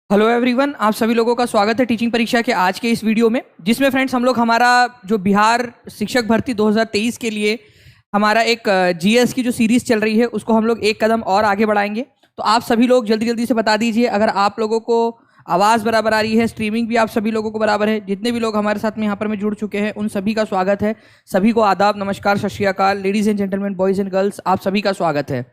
Hello everyone, आप सभी लोगों का स्वागत है टीचिंग परीक्षा के आज के इस वीडियो में, जिसमें फ्रेंड्स हम लोग हमारा जो बिहार शिक्षक भर्ती 2023 के लिए हमारा एक जीएस की जो सीरीज चल रही है उसको हम लोग एक कदम और आगे बढ़ाएंगे। तो आप सभी लोग जल्दी जल्दी से बता दीजिए अगर आप लोगों को आवाज़ बराबर आ रही है, स्ट्रीमिंग भी आप सभी लोगों को बराबर है। जितने भी लोग हमारे साथ में यहाँ पर में जुड़ चुके हैं उन सभी का स्वागत है। सभी को आदाब, नमस्कार, सत श्री अकाल, ladies and gentleman, boys and girls, आप सभी का स्वागत है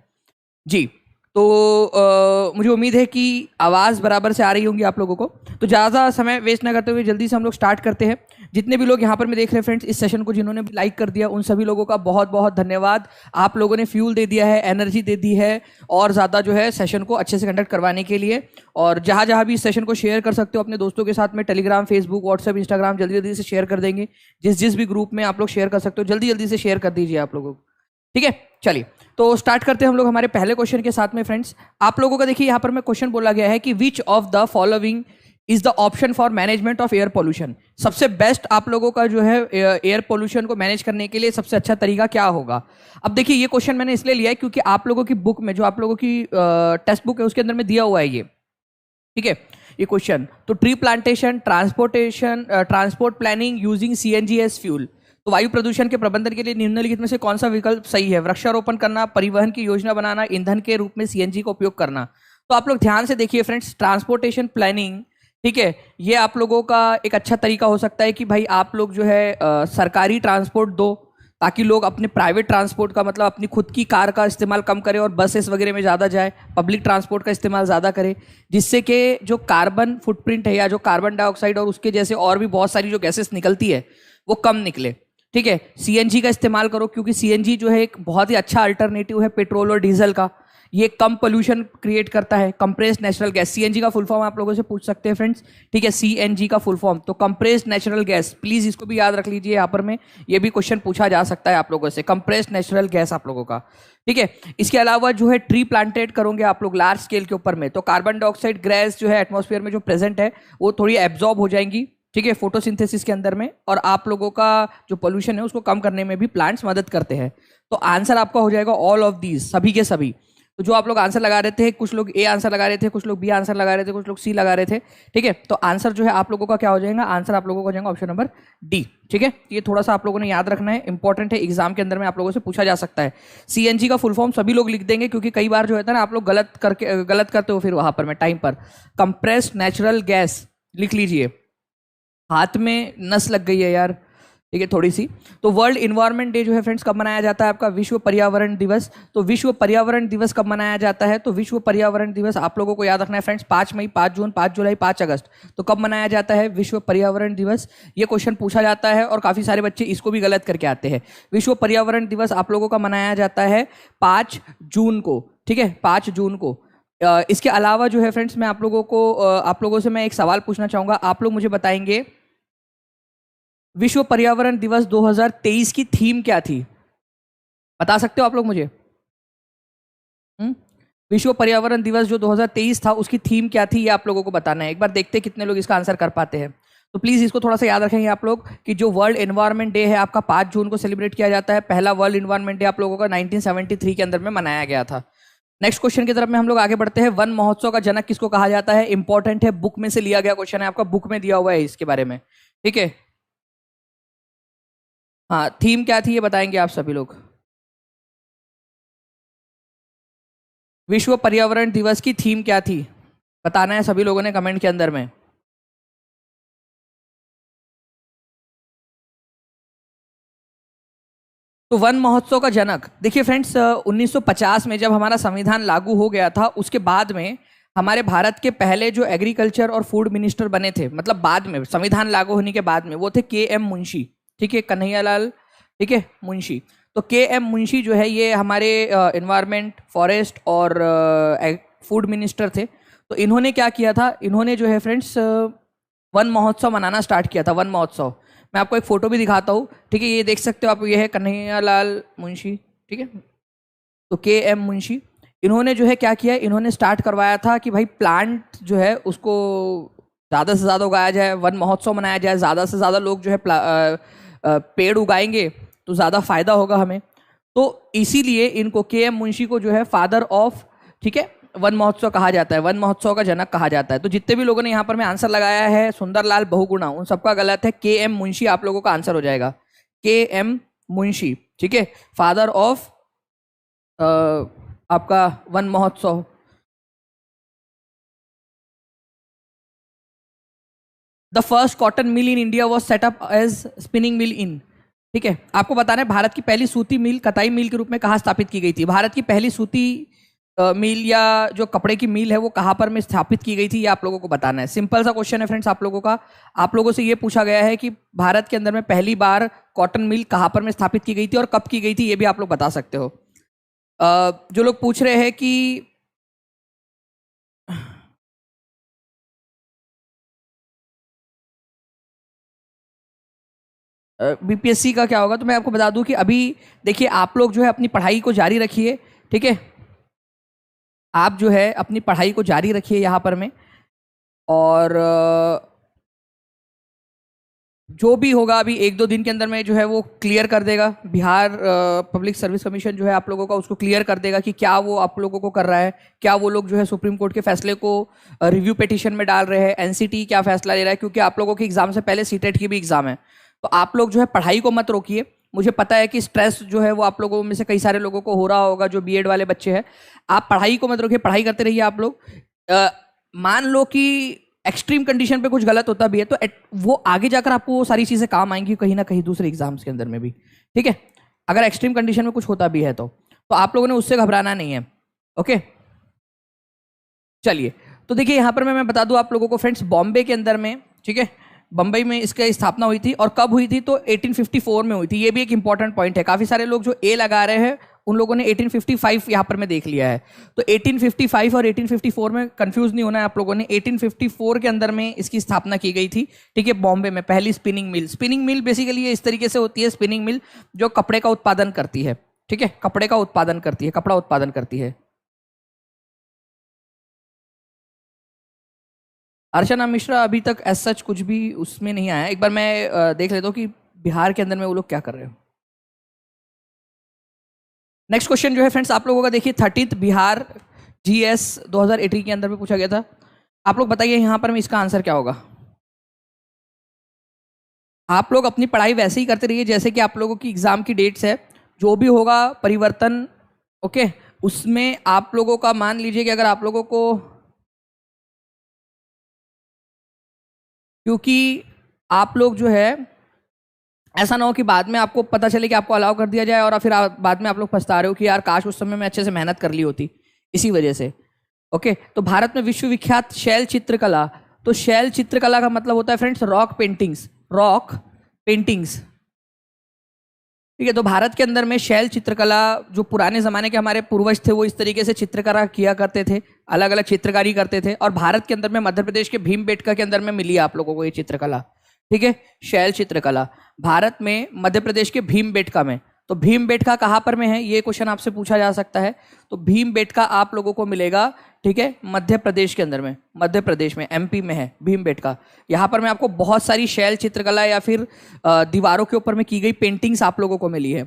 जी। तो मुझे उम्मीद है कि आवाज़ बराबर से आ रही होंगी आप लोगों को। तो ज़्यादा समय वेस्ट ना करते हुए जल्दी से हम लोग स्टार्ट करते हैं। जितने भी लोग यहाँ पर मैं देख रहे हैं फ्रेंड्स इस सेशन को, जिन्होंने भी लाइक कर दिया, उन सभी लोगों का बहुत बहुत धन्यवाद। आप लोगों ने फ्यूल दे दिया है, एनर्जी दे दी है और ज़्यादा जो है सेशन को अच्छे से कंडक्ट करवाने के लिए। और जहाँ जहाँ भी इस सेशन को शेयर कर सकते हो अपने दोस्तों के साथ में, टेलीग्राम, फेसबुक, व्हाट्सएप, इंस्टाग्राम, जल्दी जल्दी से शेयर कर देंगे। जिस जिस भी ग्रुप में आप लोग शेयर कर सकते हो जल्दी जल्दी से शेयर कर दीजिए आप लोगों को, ठीक है। चलिए तो स्टार्ट करते हैं हम लोग हमारे पहले क्वेश्चन के साथ में फ्रेंड्स। आप लोगों का देखिए यहाँ पर मैं क्वेश्चन बोला गया है कि which of the following is the option for management of air pollution. सबसे बेस्ट आप लोगों का जो है एयर पोल्यूशन को मैनेज करने के लिए सबसे अच्छा तरीका क्या होगा। अब देखिए ये क्वेश्चन मैंने इसलिए लिया है क्योंकि आप लोगों की बुक में, जो आप लोगों की टेक्स्ट बुक है उसके अंदर में दिया हुआ है ये, ठीक है, ये क्वेश्चन। तो tree plantation, transport planning using CNG as fuel. तो वायु प्रदूषण के प्रबंधन के लिए निम्नलिखित में से कौन सा विकल्प सही है। वृक्षारोपण करना, परिवहन की योजना बनाना, ईंधन के रूप में सीएनजी का उपयोग करना। तो आप लोग ध्यान से देखिए फ्रेंड्स, ट्रांसपोर्टेशन प्लानिंग, ठीक है, ये आप लोगों का एक अच्छा तरीका हो सकता है कि भाई आप लोग जो है सरकारी ट्रांसपोर्ट दो, ताकि लोग अपने प्राइवेट ट्रांसपोर्ट का मतलब अपनी खुद की कार का इस्तेमाल कम करें और बसेस वगैरह में ज़्यादा जाए, पब्लिक ट्रांसपोर्ट का इस्तेमाल ज़्यादा करें, जिससे कि जो कार्बन फुटप्रिंट है या जो कार्बन डाइऑक्साइड और उसके जैसे और भी बहुत सारी जो गैसेस निकलती है वो कम निकले, ठीक है। सीएनजी का इस्तेमाल करो क्योंकि सीएनजी जो है एक बहुत ही अच्छा अल्टरनेटिव है पेट्रोल और डीजल का। ये कम पोल्यूशन क्रिएट करता है। कंप्रेस्ड नेचुरल गैस, सीएनजी का फुल फॉर्म आप लोगों से पूछ सकते हैं फ्रेंड्स, ठीक है, सीएनजी का फुल फॉर्म। तो कंप्रेस्ड नेचुरल गैस, प्लीज इसको भी याद रख लीजिए, यहाँ पर में ये भी क्वेश्चन पूछा जा सकता है आप लोगों से, कंप्रेस्ड नेचुरल गैस आप लोगों का, ठीक है। इसके अलावा जो है ट्री प्लांटेड करोगे आप लोग लार्ज स्केल के ऊपर में, तो कार्बन डाइऑक्साइड गैस जो है एटमॉस्फेयर में जो प्रेजेंट है वो थोड़ी एब्जॉर्ब हो जाएंगी, ठीक है, फोटोसिंथेसिस के अंदर में, और आप लोगों का जो पोल्यूशन है उसको कम करने में भी प्लांट्स मदद करते हैं। तो आंसर आपका हो जाएगा ऑल ऑफ दीज, सभी के सभी। तो जो आप लोग आंसर लगा रहे थे, कुछ लोग ए आंसर लगा रहे थे, कुछ लोग बी आंसर लगा रहे थे, कुछ लोग सी लगा रहे थे, ठीक है। तो आंसर जो है आप लोगों का क्या हो जाएगा, आंसर आप लोगों का हो जाएगा ऑप्शन नंबर डी, ठीक है। ये थोड़ा सा आप लोगों ने याद रखना है, इंपॉर्टेंट है, एग्जाम के अंदर में आप लोगों से पूछा जा सकता है। सीएनजी का फुल फॉर्म सभी लोग लिख देंगे क्योंकि कई बार जो है ना आप लोग गलत करते हो फिर वहां पर में टाइम पर। कंप्रेस्ड नेचुरल गैस लिख लीजिए, हाथ में नस लग गई है यार, ठीक है, थोड़ी सी। तो वर्ल्ड इन्वायरमेंट डे जो है फ्रेंड्स कब मनाया जाता है आपका, विश्व पर्यावरण दिवस। तो विश्व पर्यावरण दिवस कब मनाया जाता है, तो विश्व पर्यावरण दिवस आप लोगों को याद रखना है फ्रेंड्स, 5 मई, 5 जून, 5 जुलाई, 5 अगस्त। तो कब मनाया जाता है विश्व पर्यावरण दिवस, ये क्वेश्चन पूछा जाता है और काफी सारे बच्चे इसको भी गलत करके आते हैं। विश्व पर्यावरण दिवस आप लोगों का मनाया जाता है 5 जून को, ठीक है, 5 जून को। इसके अलावा जो है फ्रेंड्स मैं आप लोगों से मैं एक सवाल पूछना चाहूंगा, आप लोग मुझे बताएंगे विश्व पर्यावरण दिवस 2023 की थीम क्या थी, बता सकते हो आप लोग मुझे? विश्व पर्यावरण दिवस जो 2023 था उसकी थीम क्या थी, ये आप लोगों को बताना है। एक बार देखते हैं कितने लोग इसका आंसर कर पाते हैं। तो प्लीज इसको थोड़ा सा याद रखेंगे आप लोग कि जो वर्ल्ड एनवायरनमेंट डे है आपका 5 जून को सेलिब्रेट किया जाता है। पहला वर्ल्ड एनवायरनमेंट डे आप लोगों का 1973 के अंदर में मनाया गया था। नेक्स्ट क्वेश्चन की तरफ में हम लोग आगे बढ़ते हैं। वन महोत्सव का जनक किसको कहा जाता है, इंपॉर्टेंट है, बुक में से लिया गया क्वेश्चन है, आपका बुक में दिया हुआ है इसके बारे में, ठीक है। हाँ, थीम क्या थी ये बताएंगे आप सभी लोग। विश्व पर्यावरण दिवस की थीम क्या थी, बताना है सभी लोगों ने कमेंट के अंदर में। तो वन महोत्सव का जनक देखिए फ्रेंड्स, 1950 में जब हमारा संविधान लागू हो गया था उसके बाद में हमारे भारत के पहले जो एग्रीकल्चर और फूड मिनिस्टर बने थे, मतलब बाद में संविधान लागू होने के बाद में, वो थे के एम मुंशी, ठीक है, कन्हैयालाल, ठीक है, मुंशी। तो के एम मुंशी जो है ये हमारे एनवायरमेंट, फॉरेस्ट और फूड मिनिस्टर थे। तो इन्होंने क्या किया था, इन्होंने जो है फ्रेंड्स वन महोत्सव मनाना स्टार्ट किया था। वन महोत्सव मैं आपको एक फोटो भी दिखाता हूँ, ठीक है, ये देख सकते हो आप, ये है कन्हैयालाल मुंशी, ठीक है। तो के एम मुंशी इन्होंने जो है क्या किया, इन्होंने स्टार्ट करवाया था कि भाई प्लांट जो है उसको ज़्यादा से ज़्यादा उगाया जाए, वन महोत्सव मनाया जाए, ज़्यादा से ज़्यादा लोग जो है पेड़ उगाएंगे तो ज़्यादा फायदा होगा हमें। तो इसीलिए इनको के एम मुंशी को जो है फादर ऑफ, ठीक है, वन महोत्सव कहा जाता है, वन महोत्सव का जनक कहा जाता है। तो जितने भी लोगों ने यहाँ पर में आंसर लगाया है सुंदरलाल बहुगुणा, उन सबका गलत है। के एम मुंशी आप लोगों का आंसर हो जाएगा, के एम मुंशी, ठीक है, फादर ऑफ आपका Van Mahotsav. The first cotton mill in India was set up as spinning mill in, ठीक है। आपको बताना है भारत की पहली सूती मिल कताई मिल के रूप में कहाँ स्थापित की गई थी। भारत की पहली सूती मिल या जो कपड़े की मिल है वो कहाँ पर में स्थापित की गई थी, ये आप लोगों को बताना है। सिंपल सा क्वेश्चन है फ्रेंड्स आप लोगों का। आप लोगों से ये पूछा गया है कि भारत के अंदर में पहली बार कॉटन मिल कहाँ पर में स्थापित की गई थी और कब की गई थी, ये भी आप लोग बता सकते हो। जो लोग पूछ रहे हैं कि बीपीएससी का क्या होगा, तो मैं आपको बता दूं कि अभी देखिए आप लोग जो है अपनी पढ़ाई को जारी रखिए, ठीक है। आप जो है अपनी पढ़ाई को जारी रखिए यहाँ पर में, और जो भी होगा अभी 1-2 दिन के अंदर में जो है वो क्लियर कर देगा। बिहार पब्लिक सर्विस कमीशन जो है आप लोगों का उसको क्लियर कर देगा कि क्या वो आप लोगों को कर रहा है, क्या वो लोग जो है सुप्रीम कोर्ट के फैसले को रिव्यू पिटीशन में डाल रहे हैं, एनसीटी क्या फैसला ले रहा है, क्योंकि आप लोगों के एग्जाम से पहले सीटेट की भी एग्जाम है। तो आप लोग जो है पढ़ाई को मत रोकिए। मुझे पता है कि स्ट्रेस जो है वो आप लोगों में से कई सारे लोगों को हो रहा होगा, जो बीएड वाले बच्चे हैं। आप पढ़ाई को मत रोकिए, पढ़ाई करते रहिए आप लोग। मान लो कि एक्सट्रीम कंडीशन पे कुछ गलत होता भी है तो वो आगे जाकर आपको वो सारी चीजें काम आएंगी कहीं ना कहीं दूसरे एग्जाम्स के अंदर में भी, ठीक है। अगर एक्सट्रीम कंडीशन में कुछ होता भी है तो आप लोगों ने उससे घबराना नहीं है, ओके। चलिए, तो देखिए यहाँ पर मैं बता दूं आप लोगों को फ्रेंड्स, बॉम्बे के अंदर में, ठीक है, बंबई में इसकी स्थापना हुई थी। और कब हुई थी, तो 1854 में हुई थी। ये भी एक इंपॉर्टेंट पॉइंट है। काफी सारे लोग जो ए लगा रहे हैं उन लोगों ने 1855 यहाँ पर मैं देख लिया है। तो 1855 और 1854 में कंफ्यूज नहीं होना है आप लोगों ने। 1854 के अंदर में इसकी स्थापना की गई थी, ठीक है, बॉम्बे में पहली spinning mill. Spinning mill basically ये इस तरीके से होती है, स्पिनिंग मिल जो कपड़े का उत्पादन करती है, ठीक है, कपड़े का उत्पादन करती है, कपड़ा उत्पादन करती है। अर्चना मिश्रा अभी तक एज सच कुछ भी उसमें नहीं आया। एक बार मैं देख लेता हूँ कि बिहार के अंदर में वो लोग क्या कर रहे हो। नेक्स्ट क्वेश्चन जो है फ्रेंड्स आप लोगों का देखिए 30th बिहार जीएस 2018 के अंदर में पूछा गया था। आप लोग बताइए यहाँ पर में इसका आंसर क्या होगा। आप लोग अपनी पढ़ाई वैसे ही करते रहिए जैसे कि आप लोगों की एग्जाम की डेट्स है। जो भी होगा परिवर्तन, ओके, उसमें आप लोगों का मान लीजिए कि अगर आप लोगों को, क्योंकि आप लोग जो है ऐसा ना हो कि बाद में आपको पता चले कि आपको अलाउ कर दिया जाए और फिर बाद में आप लोग पछता रहे हो कि यार काश उस समय में अच्छे से मेहनत कर ली होती, इसी वजह से, ओके। तो भारत में विश्वविख्यात शैल चित्रकला, तो शैल चित्रकला का मतलब होता है friends rock paintings, rock paintings, ठीक है। तो भारत के अंदर में शैल चित्रकला, जो पुराने जमाने के हमारे पूर्वज थे वो इस तरीके से चित्रकला किया करते थे, अलग अलग चित्रकारी करते थे। और भारत के अंदर में मध्य प्रदेश के भीमबेटका के अंदर में मिली है आप लोगों को ये चित्रकला, ठीक है, शैल चित्रकला भारत में मध्य प्रदेश के भीमबेटका में। तो भीमबेटका कहाँ पर में है, ये क्वेश्चन आपसे पूछा जा सकता है। तो भीमबेटका आप लोगों को मिलेगा, ठीक है, मध्य प्रदेश के अंदर में, मध्य प्रदेश में, एमपी में है भीमबेटका। यहाँ पर मैं आपको बहुत सारी शैल चित्रकला या फिर दीवारों के ऊपर में की गई पेंटिंग्स आप लोगों को मिली है,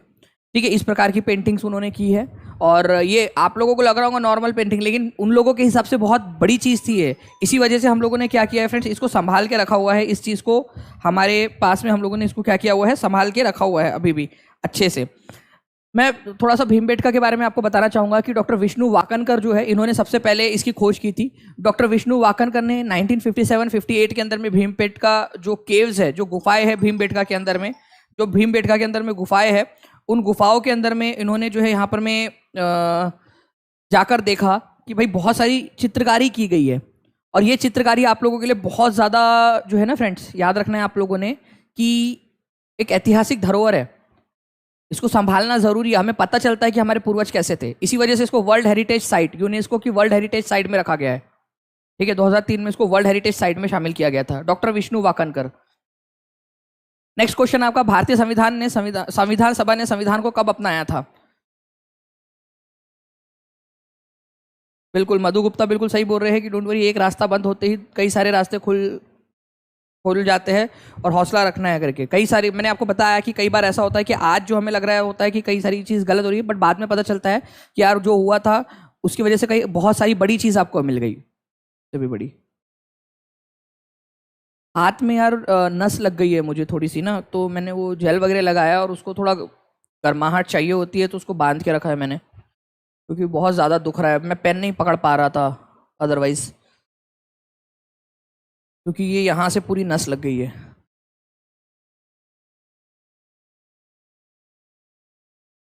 ठीक है। इस प्रकार की पेंटिंग्स उन्होंने की है। और ये आप लोगों को लग रहा होगा नॉर्मल पेंटिंग, लेकिन उन लोगों के हिसाब से बहुत बड़ी चीज़ थी ये। इसी वजह से हम लोगों ने क्या किया है फ्रेंड्स, इसको संभाल के रखा हुआ है। इस चीज़ को हमारे पास में हम लोगों ने इसको क्या किया हुआ है, संभाल के रखा हुआ है अभी भी अच्छे से। मैं थोड़ा सा भीमबेटका के बारे में आपको बताना चाहूँगा कि डॉक्टर विष्णु वाकनकर जो है इन्होंने सबसे पहले इसकी खोज की थी। डॉक्टर विष्णु वाकनकर ने 1957-58 के अंदर में भीमबेटका जो केव्स है, जो गुफाएं है भीमबेटका के अंदर में, जो भीमबेटका के अंदर में गुफाएं है, उन गुफाओं के अंदर में इन्होंने जो है यहाँ पर में जाकर देखा कि भाई बहुत सारी चित्रकारी की गई है। और ये चित्रकारी आप लोगों के लिए बहुत ज़्यादा जो है ना फ्रेंड्स, याद रखना है आप लोगों ने कि एक ऐतिहासिक धरोहर है, इसको संभालना जरूरी है। हमें पता चलता है कि हमारे पूर्वज कैसे थे, इसी वजह से इसको वर्ल्ड हेरिटेज साइट, यूनेस्को की वर्ल्ड हेरिटेज साइट में रखा गया है, ठीक है। 2003 में इसको वर्ल्ड हेरिटेज साइट में शामिल किया गया था, doctor Vishnu Wakankar. Next question आपका, भारतीय संविधान सभा ने संविधान को कब अपनाया था। बिल्कुल, मधु गुप्ता बिल्कुल सही बोल रहे हैं कि डोंट वरी, एक रास्ता बंद होते ही कई सारे रास्ते खुल जाते हैं और हौसला रखना है करके। कई सारी, मैंने आपको बताया कि कई बार ऐसा होता है कि आज जो हमें लग रहा है होता है कि कई सारी चीज़ गलत हो रही है, बट बाद में पता चलता है कि यार जो हुआ था उसकी वजह से कई बहुत सारी बड़ी चीज आपको मिल गई, भी बड़ी। हाथ में यार नस लग गई है मुझे थोड़ी सी ना, तो मैंने वो जेल वगैरह लगाया और उसको थोड़ा गर्माहट चाहिए होती है तो उसको बांध के रखा है मैंने, क्योंकि बहुत ज़्यादा दुख रहा है। मैं पेन नहीं पकड़ पा रहा था अदरवाइज, क्योंकि ये यहाँ से पूरी नस लग गई है।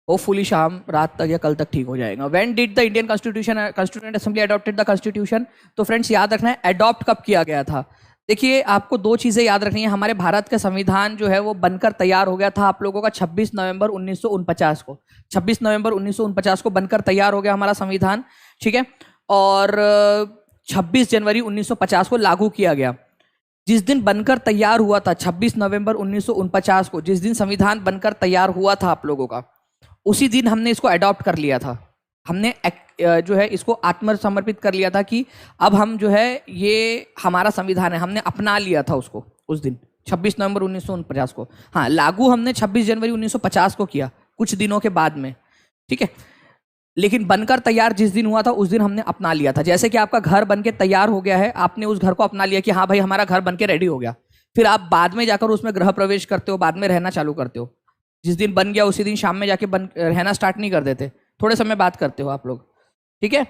होपफुली शाम रात तक या कल तक ठीक हो जाएगा। When did the Indian constituent assembly adopted the constitution? तो फ्रेंड्स याद रखना है अडॉप्ट कब किया गया था। देखिए आपको दो चीजें याद रखनी है। हमारे भारत का संविधान जो है वो बनकर तैयार हो गया था आप लोगों का 26 नवंबर 1949 को। 26 नवंबर 1949 को बनकर तैयार हो गया हमारा संविधान, ठीक है। और 26 जनवरी 1950 को लागू किया गया। जिस दिन बनकर तैयार हुआ था 26 नवंबर 1949 को, जिस दिन संविधान बनकर तैयार हुआ था आप लोगों का, उसी दिन हमने इसको अडॉप्ट कर लिया था। हमने जो है इसको आत्मसमर्पित कर लिया था कि अब हम जो है ये हमारा संविधान है, हमने अपना लिया था उसको उस दिन 26 नवंबर 1949 को। हाँ, लागू हमने 26 जनवरी 1950 को किया, कुछ दिनों के बाद में, ठीक है। लेकिन बनकर तैयार जिस दिन हुआ था उस दिन हमने अपना लिया था। जैसे कि आपका घर बनके तैयार हो गया है, आपने उस घर को अपना लिया कि हाँ भाई हमारा घर बनके रेडी हो गया, फिर आप बाद में जाकर उसमें गृह प्रवेश करते हो, बाद में रहना चालू करते हो। जिस दिन बन गया उसी दिन शाम में जाके रहना स्टार्ट नहीं कर देते, थोड़े समय बाद करते हो आप लोग, ठीक है।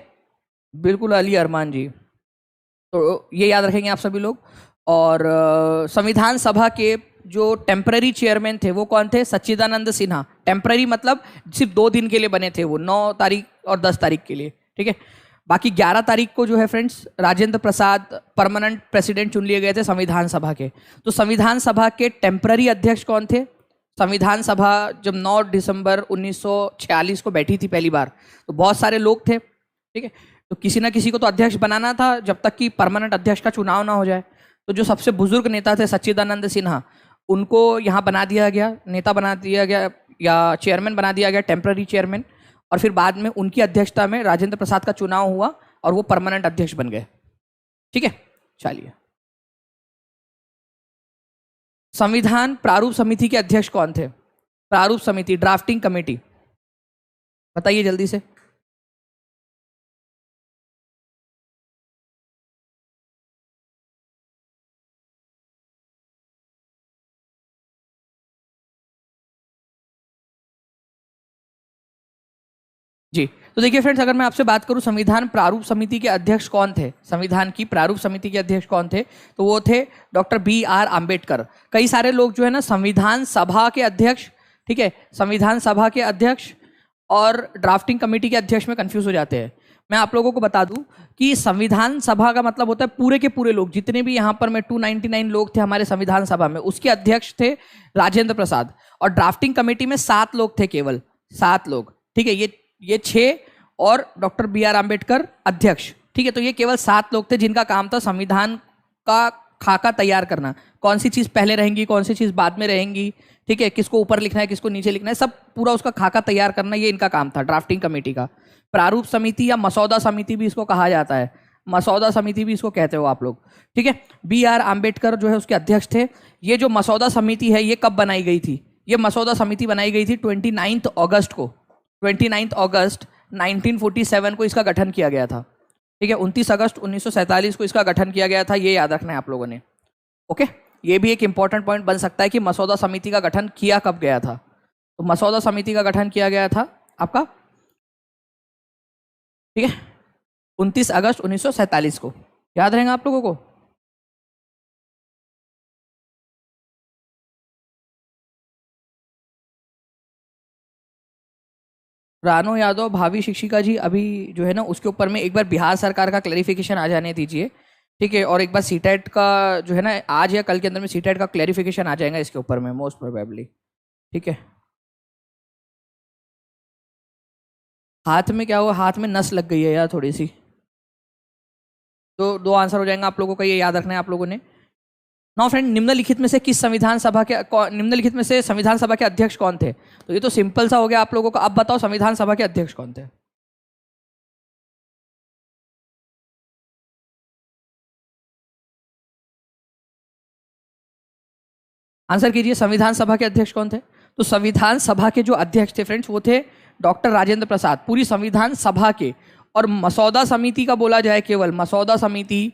बिल्कुल अली अरमान जी, तो ये याद रखेंगे आप सभी लोग। और संविधान सभा के जो टेम्पररी चेयरमैन थे वो कौन थे? सच्चिदानंद सिन्हा। टेम्पररी मतलब सिर्फ 2 दिन के लिए बने थे वो, 9 तारीख और 10 तारीख के लिए, ठीक है। बाकी 11 तारीख को जो है friends Rajendra Prasad permanent president चुन लिए गए थे संविधान सभा के। तो संविधान सभा के टेम्पररी अध्यक्ष कौन थे? संविधान सभा जब 9 दिसंबर 1946 को बैठी थी पहली बार, तो बहुत सारे लोग थे, ठीक है। तो किसी ना किसी को तो अध्यक्ष बनाना था जब तक कि परमानेंट अध्यक्ष का चुनाव ना हो जाए। तो जो सबसे बुजुर्ग नेता थे सच्चिदानंद सिन्हा, उनको यहाँ बना दिया गया, नेता बना दिया गया या चेयरमैन बना दिया गया, टेम्पररी चेयरमैन। और फिर बाद में उनकी अध्यक्षता में राजेंद्र प्रसाद का चुनाव हुआ और वो परमानेंट अध्यक्ष बन गए, ठीक है। चलिए, संविधान प्रारूप समिति के अध्यक्ष कौन थे? प्रारूप समिति, ड्राफ्टिंग कमेटी, बताइए जल्दी से। जी, तो देखिए फ्रेंड्स, अगर मैं आपसे बात करूं संविधान प्रारूप समिति के अध्यक्ष कौन थे, संविधान की प्रारूप समिति के अध्यक्ष कौन थे, तो वो थे डॉक्टर BR आम्बेडकर। कई सारे लोग जो है ना संविधान सभा के अध्यक्ष, ठीक है, संविधान सभा के अध्यक्ष और ड्राफ्टिंग कमेटी के अध्यक्ष में कंफ्यूज हो जाते हैं। मैं आप लोगों को बता दूं कि संविधान सभा का मतलब होता है पूरे के पूरे लोग, जितने भी यहाँ पर में 299 लोग थे हमारे संविधान सभा में, उसके अध्यक्ष थे राजेंद्र प्रसाद। और ड्राफ्टिंग कमेटी में 7 लोग थे, केवल 7 लोग, ठीक है। ये 6 और डॉक्टर BR आम्बेडकर अध्यक्ष, ठीक है। तो ये केवल 7 लोग थे जिनका काम था संविधान का खाका तैयार करना, कौन सी चीज पहले रहेंगी, कौन सी चीज बाद में रहेंगी, ठीक है, किसको ऊपर लिखना है, किसको नीचे लिखना है, सब पूरा उसका खाका तैयार करना, ये इनका काम था ड्राफ्टिंग कमेटी का। प्रारूप समिति या मसौदा समिति भी इसको कहा जाता है, मसौदा समिति भी इसको कहते हो आप लोग, ठीक है। BR आम्बेडकर जो है उसके अध्यक्ष थे। ये जो मसौदा समिति है ये कब बनाई गई थी? ये मसौदा समिति बनाई गई थी 29 अगस्त को, 29 अगस्त 1947 को इसका गठन किया गया था, ठीक है। 29 अगस्त 1947 को इसका गठन किया गया था, ये याद रखना है आप लोगों ने, ओके। ये भी एक इंपॉर्टेंट पॉइंट बन सकता है कि मसौदा समिति का गठन किया कब गया था। तो मसौदा समिति का गठन किया गया था आपका, ठीक है, 29 अगस्त 1947 को, याद रहेगा आप लोगों को। रानो यादव भावी शिक्षिका जी, अभी जो है ना उसके ऊपर में एक बार बिहार सरकार का क्लैरिफिकेशन आ जाने दीजिए, ठीक है। और एक बार सीटेट का जो है ना आज या कल के अंदर में सीटेट का क्लैरिफिकेशन आ जाएगा इसके ऊपर में मोस्ट प्रोबेबली, ठीक है। हाथ में क्या हुआ? हाथ में नस लग गई है यार थोड़ी सी। तो 2 आंसर हो जाएंगे आप लोगों का, ये याद रखना है आप लोगों ने। नो फ्रेंड, निम्नलिखित में से किस संविधान सभा के निम्नलिखित में से संविधान सभा के अध्यक्ष कौन थे? तो ये तो सिंपल सा हो गया आप लोगों का। अब बताओ संविधान सभा के अध्यक्ष कौन थे? आंसर कीजिए, संविधान सभा के अध्यक्ष कौन थे? तो संविधान सभा के जो अध्यक्ष थे फ्रेंड्स वो थे डॉक्टर राजेंद्र प्रसाद, पूरी संविधान सभा के। और मसौदा समिति का बोला जाए, केवल मसौदा समिति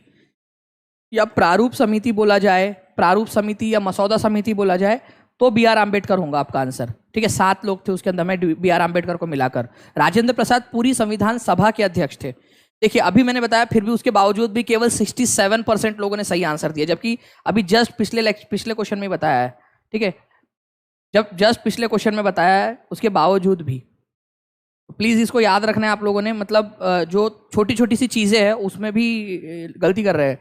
या प्रारूप समिति बोला जाए, प्रारूप समिति या मसौदा समिति बोला जाए, तो बी आर आम्बेडकर होगा आपका आंसर। ठीक है, 7 लोग थे उसके अंदर में बी आर आम्बेडकर को मिलाकर। राजेंद्र प्रसाद पूरी संविधान सभा के अध्यक्ष थे। देखिए अभी मैंने बताया, फिर भी उसके बावजूद भी केवल 67% लोगों ने सही आंसर दिया, जबकि अभी जस्ट पिछले क्वेश्चन में बताया है। ठीक है, जब जस्ट पिछले क्वेश्चन में बताया है उसके बावजूद भी। प्लीज इसको याद रखना है आप लोगों ने, मतलब जो छोटी छोटी सी चीजें हैं उसमें भी गलती कर रहे हैं।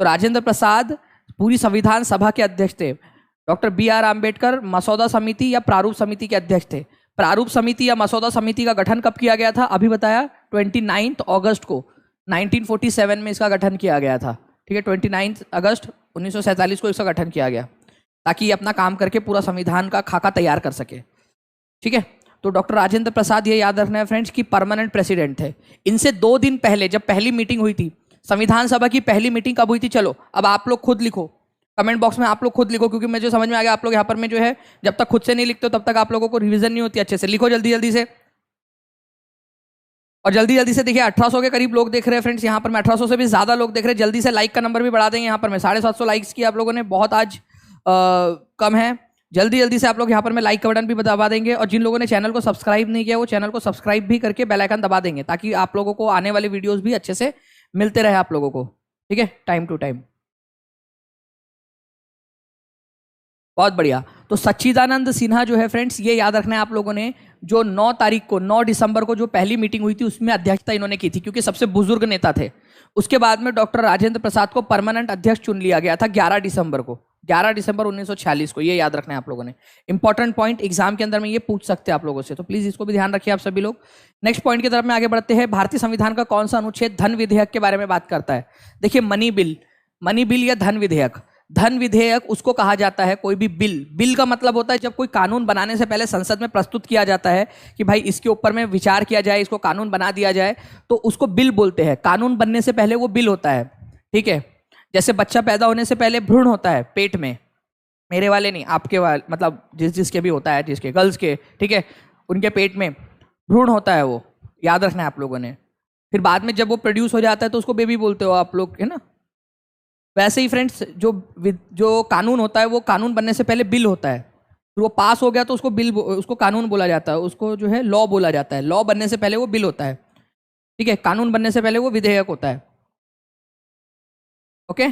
तो राजेंद्र प्रसाद पूरी संविधान सभा के अध्यक्ष थे। डॉक्टर बी आर आम्बेडकर मसौदा समिति या प्रारूप समिति के अध्यक्ष थे। प्रारूप समिति या मसौदा समिति का गठन कब किया गया था? अभी बताया 29 अगस्त को 1947 में इसका गठन किया गया था। ठीक है, 29 अगस्त 1947 को इसका गठन किया गया, ताकि ये अपना काम करके पूरा संविधान का खाका तैयार कर सके। ठीक है, तो डॉक्टर राजेंद्र प्रसाद, ये याद रखना है फ्रेंड्स कि परमानेंट प्रेसिडेंट थे। इनसे 2 दिन पहले जब पहली मीटिंग हुई थी, संविधान सभा की पहली मीटिंग कब हुई थी? चलो अब आप लोग खुद लिखो, कमेंट बॉक्स में आप लोग खुद लिखो, क्योंकि मुझे समझ में आ गया आप लोग यहाँ पर में जो है जब तक खुद से नहीं लिखते हो तब तक आप लोगों को रिवीजन नहीं होती अच्छे से। लिखो जल्दी जल्दी से, और जल्दी जल्दी से। देखिए 1800 के करीब लोग देख रहे हैं फ्रेंड्स, यहाँ पर मैं 1800 से भी ज्यादा लोग देख रहे हैं। जल्दी से लाइक का नंबर भी बढ़ा देंगे। यहाँ पर मैं 750 लाइक्स की आप लोगों ने, बहुत आज कम है। जल्दी जल्दी से आप लोग यहाँ पर मैं लाइक का बटन भी दबा देंगे, और जिन लोगों ने चैनल को सब्सक्राइब नहीं किया वो चैनल को सब्सक्राइब भी करके बेल आइकन दबा देंगे, ताकि आप लोगों को आने वाले वीडियोस भी अच्छे से मिलते रहे आप लोगों को। ठीक है, टाइम टू टाइम। बहुत बढ़िया। तो सच्चिदानंद सिन्हा जो है फ्रेंड्स, ये याद रखना है आप लोगों ने, जो 9 तारीख को 9 दिसंबर को जो पहली मीटिंग हुई थी उसमें अध्यक्षता इन्होंने की थी, क्योंकि सबसे बुजुर्ग नेता थे। उसके बाद में डॉक्टर राजेंद्र प्रसाद को परमानेंट अध्यक्ष चुन लिया गया था 11 दिसंबर को, 11 दिसंबर 1946 को। ये याद रखना है आप लोगों ने, इंपॉर्टेंट पॉइंट, एग्जाम के अंदर में ये पूछ सकते हैं आप लोगों से, तो प्लीज इसको भी ध्यान रखिए आप सभी लोग। नेक्स्ट पॉइंट की तरफ में आगे बढ़ते हैं। भारतीय संविधान का कौन सा अनुच्छेद धन विधेयक के बारे में बात करता है? देखिए मनी बिल या धन विधेयक। धन विधेयक उसको कहा जाता है, कोई भी बिल का मतलब होता है जब कोई कानून बनाने से पहले संसद में प्रस्तुत किया जाता है कि भाई इसके ऊपर में विचार किया जाए, इसको कानून बना दिया जाए, तो उसको बिल बोलते हैं। कानून बनने से पहले वो बिल होता है। ठीक है, जैसे बच्चा पैदा होने से पहले भ्रूण होता है पेट में, मेरे वाले नहीं, आपके वाले, मतलब जिसके भी होता है, जिसके गर्ल्स के, ठीक है, उनके पेट में भ्रूण होता है, वो याद रखना है आप लोगों ने। फिर बाद में जब वो प्रोड्यूस हो जाता है तो उसको बेबी बोलते हो आप लोग, है ना। वैसे ही फ्रेंड्स जो कानून होता है वो कानून बनने से पहले बिल होता है, फिर वो पास हो गया तो उसको कानून बोला जाता है, उसको जो है लॉ बोला जाता है। लॉ बनने से पहले वो बिल होता है। ठीक है, कानून बनने से पहले वो विधेयक होता है। ओके,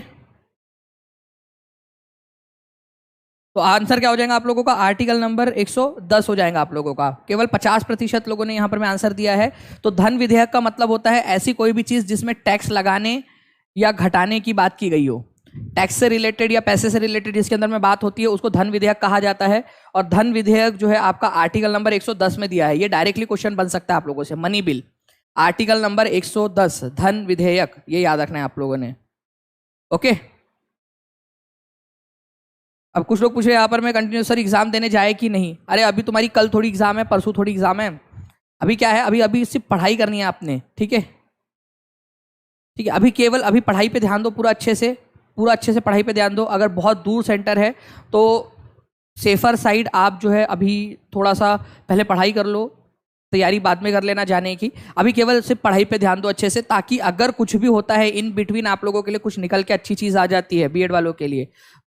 तो आंसर क्या हो जाएगा आप लोगों का? आर्टिकल नंबर 110 हो जाएगा आप लोगों का। केवल 50% लोगों ने यहाँ पर में आंसर दिया है। तो धन विधेयक का मतलब होता है ऐसी कोई भी चीज जिसमें टैक्स लगाने या घटाने की बात की गई हो। टैक्स से रिलेटेड या पैसे से रिलेटेड जिसके अंदर में बात होती है उसको धन विधेयक कहा जाता है। और धन विधेयक जो है आपका आर्टिकल नंबर 110 में दिया है। ये डायरेक्टली क्वेश्चन बन सकता है आप लोगों से। मनी बिल, आर्टिकल नंबर 110, धन विधेयक, ये याद रखना है आप लोगों ने। ओके, अब कुछ लोग पूछ रहे हैं यहाँ पर मैं कंटिन्यूस सर एग्जाम देने जाए कि नहीं। अरे अभी तुम्हारी कल थोड़ी एग्जाम है, परसों थोड़ी एग्जाम है। अभी क्या है, अभी सिर्फ पढ़ाई करनी है आपने। ठीक है, ठीक है, अभी पढ़ाई पे ध्यान दो, पूरा अच्छे से पढ़ाई पे ध्यान दो। अगर बहुत दूर सेंटर है तो सेफर साइड आप जो है अभी थोड़ा सा पहले पढ़ाई कर लो, तैयारी बाद में कर लेना जाने की। अभी केवल सिर्फ पढ़ाई पे ध्यान दो अच्छे से, ताकि अगर कुछ भी होता है इन बिटवीन आप लोगों के लिए कुछ निकल के अच्छी चीज़ आ जाती है बीएड वालों के लिए,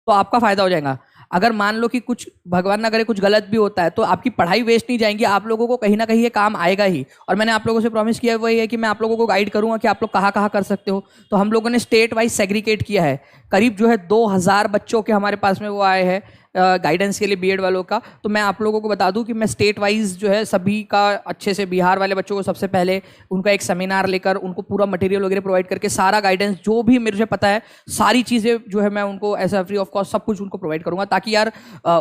तो आपका फायदा हो जाएगा। अगर मान लो कि कुछ भगवान ना करे कुछ गलत भी होता है तो आपकी पढ़ाई वेस्ट नहीं जाएंगी, आप लोगों को कहीं ना कहीं ये काम आएगा ही। और मैंने आप लोगों से प्रॉमिस किया वही है कि मैं आप लोगों को गाइड करूंगा कि आप लोग कहाँ कहाँ कर सकते हो। तो हम लोगों ने स्टेट वाइज सेग्रीगेट किया है। करीब जो है 2000 बच्चों के हमारे पास में वो आए हैं गाइडेंस के लिए बीएड वालों का। तो मैं आप लोगों को बता दूं कि मैं स्टेट वाइज जो है सभी का अच्छे से, बिहार वाले बच्चों को सबसे पहले उनका एक सेमिनार लेकर उनको पूरा मटेरियल वगैरह प्रोवाइड करके सारा गाइडेंस जो भी मुझे पता है सारी चीज़ें जो है मैं उनको ऐसा फ्री ऑफ कॉस्ट सब कुछ उनको प्रोवाइड करूंगा, ताकि यार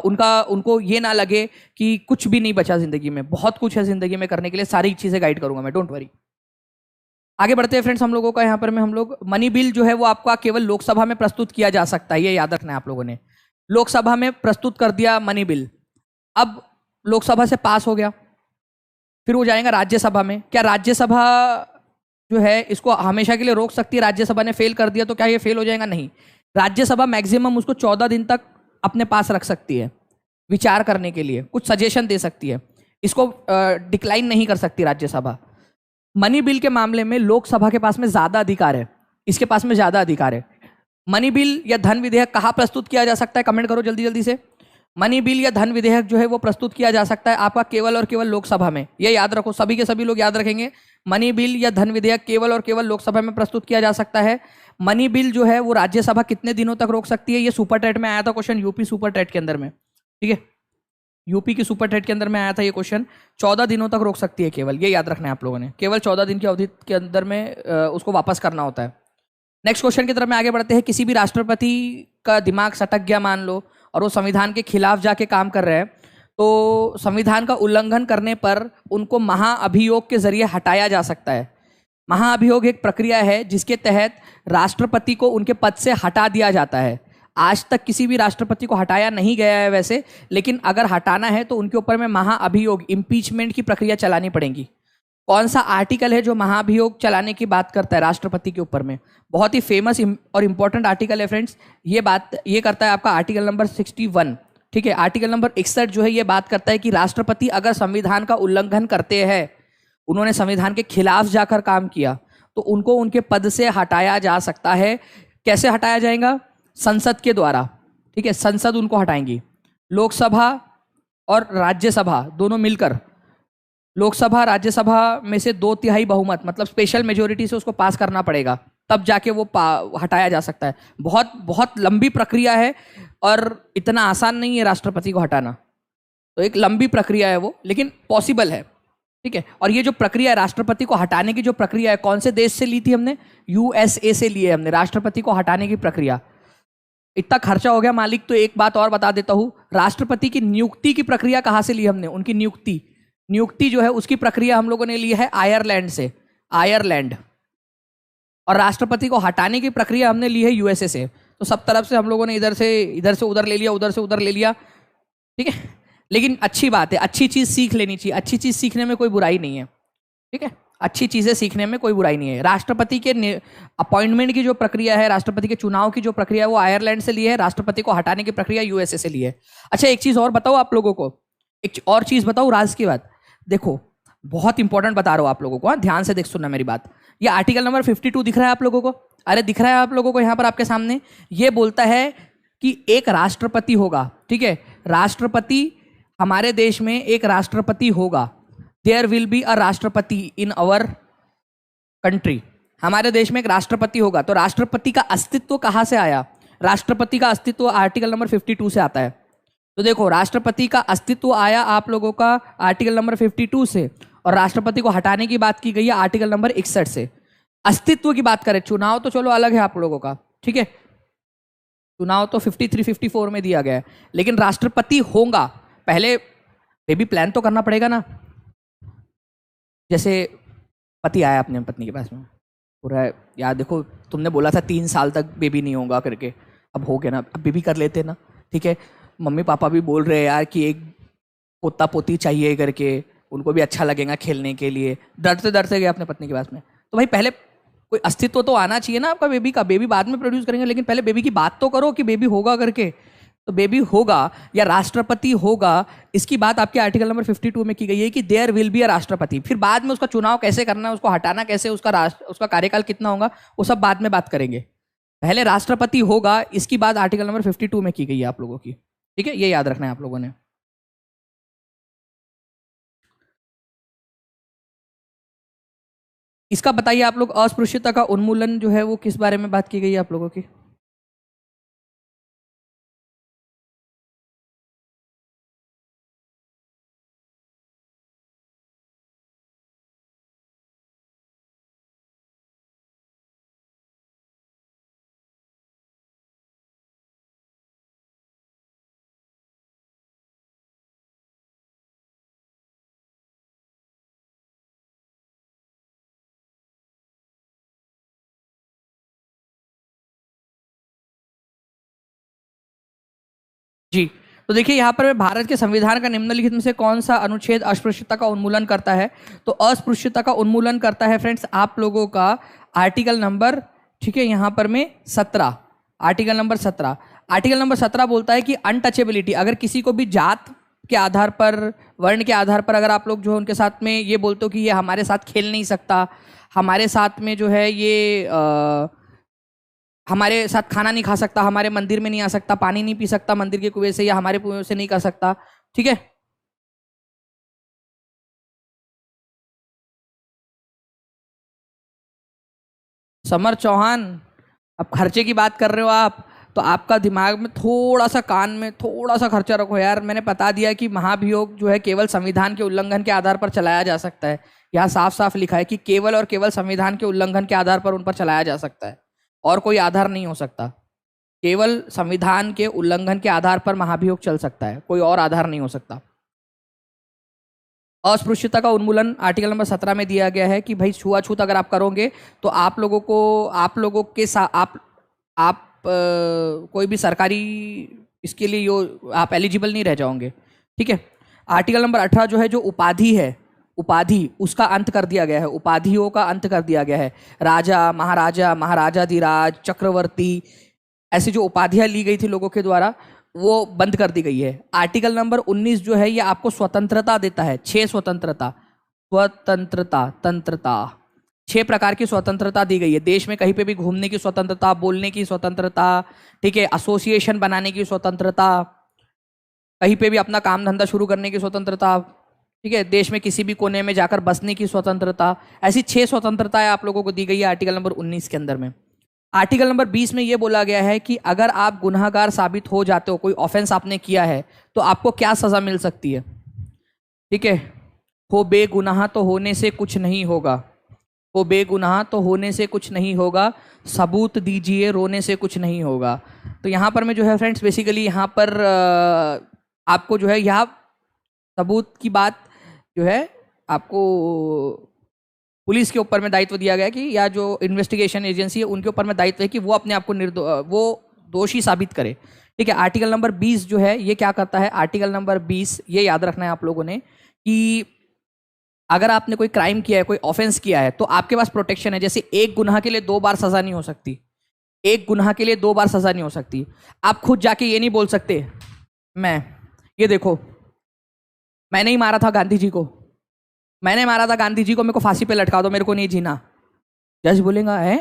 उनको ये ना लगे कि कुछ भी नहीं बचा जिंदगी में। बहुत कुछ है जिंदगी में करने के लिए, सारी चीज़ें गाइड करूंगा मैं, डोंट वरी। आगे बढ़ते हैं फ्रेंड्स हम लोगों का यहाँ पर में हम लोग मनी बिल जो है वो आपका केवल लोकसभा में प्रस्तुत किया जा सकता है, ये याद रखना है आप लोगों ने। लोकसभा में प्रस्तुत कर दिया मनी बिल, अब लोकसभा से पास हो गया, फिर वो जाएगा राज्यसभा में। क्या राज्यसभा जो है इसको हमेशा के लिए रोक सकती है? राज्यसभा ने फेल कर दिया तो क्या ये फेल हो जाएगा? नहीं, राज्यसभा मैक्सिमम उसको 14 दिन तक अपने पास रख सकती है विचार करने के लिए, कुछ सजेशन दे सकती है, इसको डिक्लाइन नहीं कर सकती राज्यसभा। मनी बिल के मामले में लोकसभा के पास में ज्यादा अधिकार है, इसके पास में ज्यादा अधिकार है। मनी बिल या धन विधेयक कहाँ प्रस्तुत किया जा सकता है, कमेंट करो जल्दी जल्दी से। मनी बिल या धन विधेयक जो है वो प्रस्तुत किया जा सकता है आपका केवल और केवल लोकसभा में। ये याद रखो, सभी के सभी लोग याद रखेंगे, मनी बिल या धन विधेयक केवल और केवल लोकसभा में प्रस्तुत किया जा सकता है। मनी बिल जो है वो राज्यसभा कितने दिनों तक रोक सकती है, ये सुपर टेट में आया था क्वेश्चन, यूपी सुपर टेट के अंदर में, ठीक है, यूपी की सुपर टेट के अंदर में आया था ये क्वेश्चन। 14 दिनों तक रोक सकती है केवल, ये याद रखना है आप लोगों ने, केवल 14 दिन की अवधि के अंदर में उसको वापस करना होता है। नेक्स्ट क्वेश्चन की तरफ में आगे बढ़ते हैं। किसी भी राष्ट्रपति का दिमाग सटक गया मान लो और वो संविधान के खिलाफ जाके काम कर रहे हैं, तो संविधान का उल्लंघन करने पर उनको महाअभियोग के जरिए हटाया जा सकता है। महाअभियोग एक प्रक्रिया है जिसके तहत राष्ट्रपति को उनके पद से हटा दिया जाता है। आज तक किसी भी राष्ट्रपति को हटाया नहीं गया है वैसे, लेकिन अगर हटाना है तो उनके ऊपर में महाअभियोग, इम्पीचमेंट की प्रक्रिया चलानी पड़ेगी। कौन सा आर्टिकल है जो महाअभियोग चलाने की बात करता है राष्ट्रपति के ऊपर में? बहुत ही फेमस और इंपॉर्टेंट आर्टिकल है फ्रेंड्स। ये करता है आपका आर्टिकल नंबर 61, ठीक है। आर्टिकल नंबर 61 जो है ये बात करता है कि राष्ट्रपति अगर संविधान का उल्लंघन करते हैं, उन्होंने संविधान के खिलाफ जाकर काम किया, तो उनको उनके पद से हटाया जा सकता है। कैसे हटाया जाएगा? संसद के द्वारा, ठीक है, संसद उनको हटाएंगी। लोकसभा और राज्यसभा दोनों मिलकर, लोकसभा राज्यसभा में से 2/3 बहुमत मतलब स्पेशल मेजोरिटी से उसको पास करना पड़ेगा, तब जाके वो हटाया जा सकता है। बहुत बहुत लंबी प्रक्रिया है और इतना आसान नहीं है राष्ट्रपति को हटाना, तो एक लंबी प्रक्रिया है वो, लेकिन पॉसिबल है, ठीक है। और ये जो प्रक्रिया है राष्ट्रपति को हटाने की, जो प्रक्रिया है कौन से देश से ली थी हमने? यूएसए से लिए हमने राष्ट्रपति को हटाने की प्रक्रिया। इतना खर्चा हो गया मालिक, तो एक बात और बता देता हूं, राष्ट्रपति की नियुक्ति की प्रक्रिया कहां से ली हमने? उनकी नियुक्ति जो है उसकी प्रक्रिया हम लोगों ने ली है आयरलैंड से, आयरलैंड। और राष्ट्रपति को हटाने की प्रक्रिया हमने ली है यूएसए से। तो सब तरफ से हम लोगों ने इधर से उधर ले लिया, उधर से उधर ले लिया, ठीक है। लेकिन अच्छी बात है, अच्छी चीज सीख लेनी चाहिए, अच्छी चीज सीखने में कोई बुराई नहीं है, ठीक है। अच्छी चीजें सीखने में कोई बुराई नहीं है। राष्ट्रपति के अपॉइंटमेंट की जो प्रक्रिया है, राष्ट्रपति के चुनाव की जो प्रक्रिया है वो आयरलैंड से ली है, राष्ट्रपति को हटाने की प्रक्रिया यूएसए से ली है। अच्छा, एक चीज और बताओ आप लोगों को, एक और चीज बताओ राज की बात, देखो बहुत इंपॉर्टेंट बता रहा हूं आप लोगों को, ध्यान से देख सुनना मेरी बात। ये आर्टिकल नंबर 52 दिख रहा है आप लोगों को? अरे दिख रहा है आप लोगों को यहाँ पर आपके सामने? ये बोलता है कि एक राष्ट्रपति होगा, ठीक है। राष्ट्रपति, हमारे देश में एक राष्ट्रपति होगा। देयर विल बी अ राष्ट्रपति इन अवर कंट्री। हमारे देश में एक राष्ट्रपति होगा। तो राष्ट्रपति का अस्तित्व कहां से आया? राष्ट्रपति का अस्तित्व आर्टिकल नंबर 52 से आता है। तो देखो, राष्ट्रपति का अस्तित्व आया आप लोगों का आर्टिकल नंबर 52 से, और राष्ट्रपति को हटाने की बात की गई है आर्टिकल नंबर 61 से। अस्तित्व की बात करें, चुनाव तो चलो अलग है आप लोगों का, ठीक है, चुनाव तो 53-54 में दिया गया है, लेकिन राष्ट्रपति होगा पहले बेबी प्लान तो करना पड़ेगा ना। जैसे पति आया अपने पत्नी के पास में, पूरा यार देखो तुमने बोला था 3 साल तक बेबी नहीं होगा करके, अब हो गया ना, अब बेबी कर लेते ना, ठीक है। मम्मी पापा भी बोल रहे हैं यार कि एक पोता पोती चाहिए करके, उनको भी अच्छा लगेगा खेलने के लिए, डरते डरते गए अपने पत्नी के पास में। तो भाई पहले कोई अस्तित्व तो आना चाहिए ना आपका बेबी का। बेबी बाद में प्रोड्यूस करेंगे, लेकिन पहले बेबी की बात तो करो कि बेबी होगा करके। तो बेबी होगा या राष्ट्रपति होगा, इसकी बात आपके आर्टिकल नंबर 52 में की गई है कि देयर विल बी अ राष्ट्रपति। फिर बाद में उसका चुनाव कैसे करना है, उसको हटाना कैसे, उसका कार्यकाल कितना होगा, वो सब बाद में बात करेंगे। पहले राष्ट्रपति होगा, इसकी बात आर्टिकल नंबर 52 में की गई है आप लोगों की, ठीक है। ये याद रखना है आप लोगों ने। इसका बताइए आप लोग, अस्पृश्यता का उन्मूलन जो है वो किस बारे में बात की गई है आप लोगों की? जी, तो देखिए यहाँ पर भारत के संविधान का निम्नलिखित में से कौन सा अनुच्छेद अस्पृश्यता का उन्मूलन करता है? तो अस्पृश्यता का उन्मूलन करता है फ्रेंड्स आप लोगों का आर्टिकल नंबर, ठीक है, यहाँ पर में 17, आर्टिकल नंबर 17। आर्टिकल नंबर 17 बोलता है कि अनटचेबिलिटी, अगर किसी को भी जात के आधार पर, वर्ण के आधार पर अगर आप लोग जो है उनके साथ में ये बोलते हो कि ये हमारे साथ खेल नहीं सकता, हमारे साथ में जो है ये हमारे साथ खाना नहीं खा सकता, हमारे मंदिर में नहीं आ सकता, पानी नहीं पी सकता मंदिर के कुएं से, या हमारे कुएं से नहीं कर सकता, ठीक है। समर चौहान, अब खर्चे की बात कर रहे हो आप, तो आपका दिमाग में थोड़ा सा, कान में थोड़ा सा खर्चा रखो यार। मैंने बता दिया कि महाभियोग जो है केवल संविधान के उल्लंघन के आधार पर चलाया जा सकता है। यहाँ साफ साफ लिखा है कि केवल और केवल संविधान के उल्लंघन के आधार पर उन पर चलाया जा सकता है, और कोई आधार नहीं हो सकता। केवल संविधान के उल्लंघन के आधार पर महाभियोग चल सकता है, कोई और आधार नहीं हो सकता। अस्पृश्यता का उन्मूलन आर्टिकल नंबर 17 में दिया गया है कि भाई छुआछूत अगर आप करोगे तो आप लोगों के साथ आप कोई भी सरकारी इसके लिए आप एलिजिबल नहीं रह जाओगे, ठीक है। आर्टिकल नंबर 18 जो है, जो उपाधि है, उपाधि उसका अंत कर दिया गया है, उपाधियों का अंत कर दिया गया है। राजा, महाराजा, महाराजाधिराज, चक्रवर्ती, ऐसी जो उपाधियां ली गई थी लोगों के द्वारा, वो बंद कर दी गई है। आर्टिकल नंबर 19 जो है ये आपको स्वतंत्रता देता है, 6 स्वतंत्रता, तंत्रता, 6 प्रकार की स्वतंत्रता दी गई है। देश में कहीं पे भी घूमने की स्वतंत्रता, बोलने की स्वतंत्रता, ठीक है, एसोसिएशन बनाने की स्वतंत्रता, कहीं पे भी अपना काम धंधा शुरू करने की स्वतंत्रता, ठीक है, देश में किसी भी कोने में जाकर बसने की स्वतंत्रता। ऐसी 6 स्वतंत्रताएं आप लोगों को दी गई है आर्टिकल नंबर 19 के अंदर में। आर्टिकल नंबर 20 में यह बोला गया है कि अगर आप गुनाहगार साबित हो जाते हो, कोई ऑफेंस आपने किया है, तो आपको क्या सजा मिल सकती है, ठीक है। हो बेगुनाह तो होने से कुछ नहीं होगा, हो बेगुनाह तो होने से कुछ नहीं होगा, सबूत दीजिए रोने से कुछ नहीं होगा। तो यहाँ पर मैं जो है फ्रेंड्स बेसिकली यहाँ पर आपको जो है यहाँ सबूत की बात जो है आपको पुलिस के ऊपर में दायित्व दिया गया कि, या जो इन्वेस्टिगेशन एजेंसी है उनके ऊपर में दायित्व है कि वो अपने आप को वो दोषी साबित करे, ठीक है। आर्टिकल नंबर 20 जो है ये क्या करता है, आर्टिकल नंबर 20 ये याद रखना है आप लोगों ने कि अगर आपने कोई क्राइम किया है, कोई ऑफेंस किया है, तो आपके पास प्रोटेक्शन है। जैसे एक गुनाह के लिए 2 बार सजा नहीं हो सकती, एक गुनाह के लिए 2 बार सजा नहीं हो सकती। आप खुद जाके ये नहीं बोल सकते ये देखो मैंने ही मारा था गांधी जी को, मैंने मारा था गांधी जी को, मेरे को फांसी पे लटका दो, मेरे को नहीं जीना। जज बोलेगा है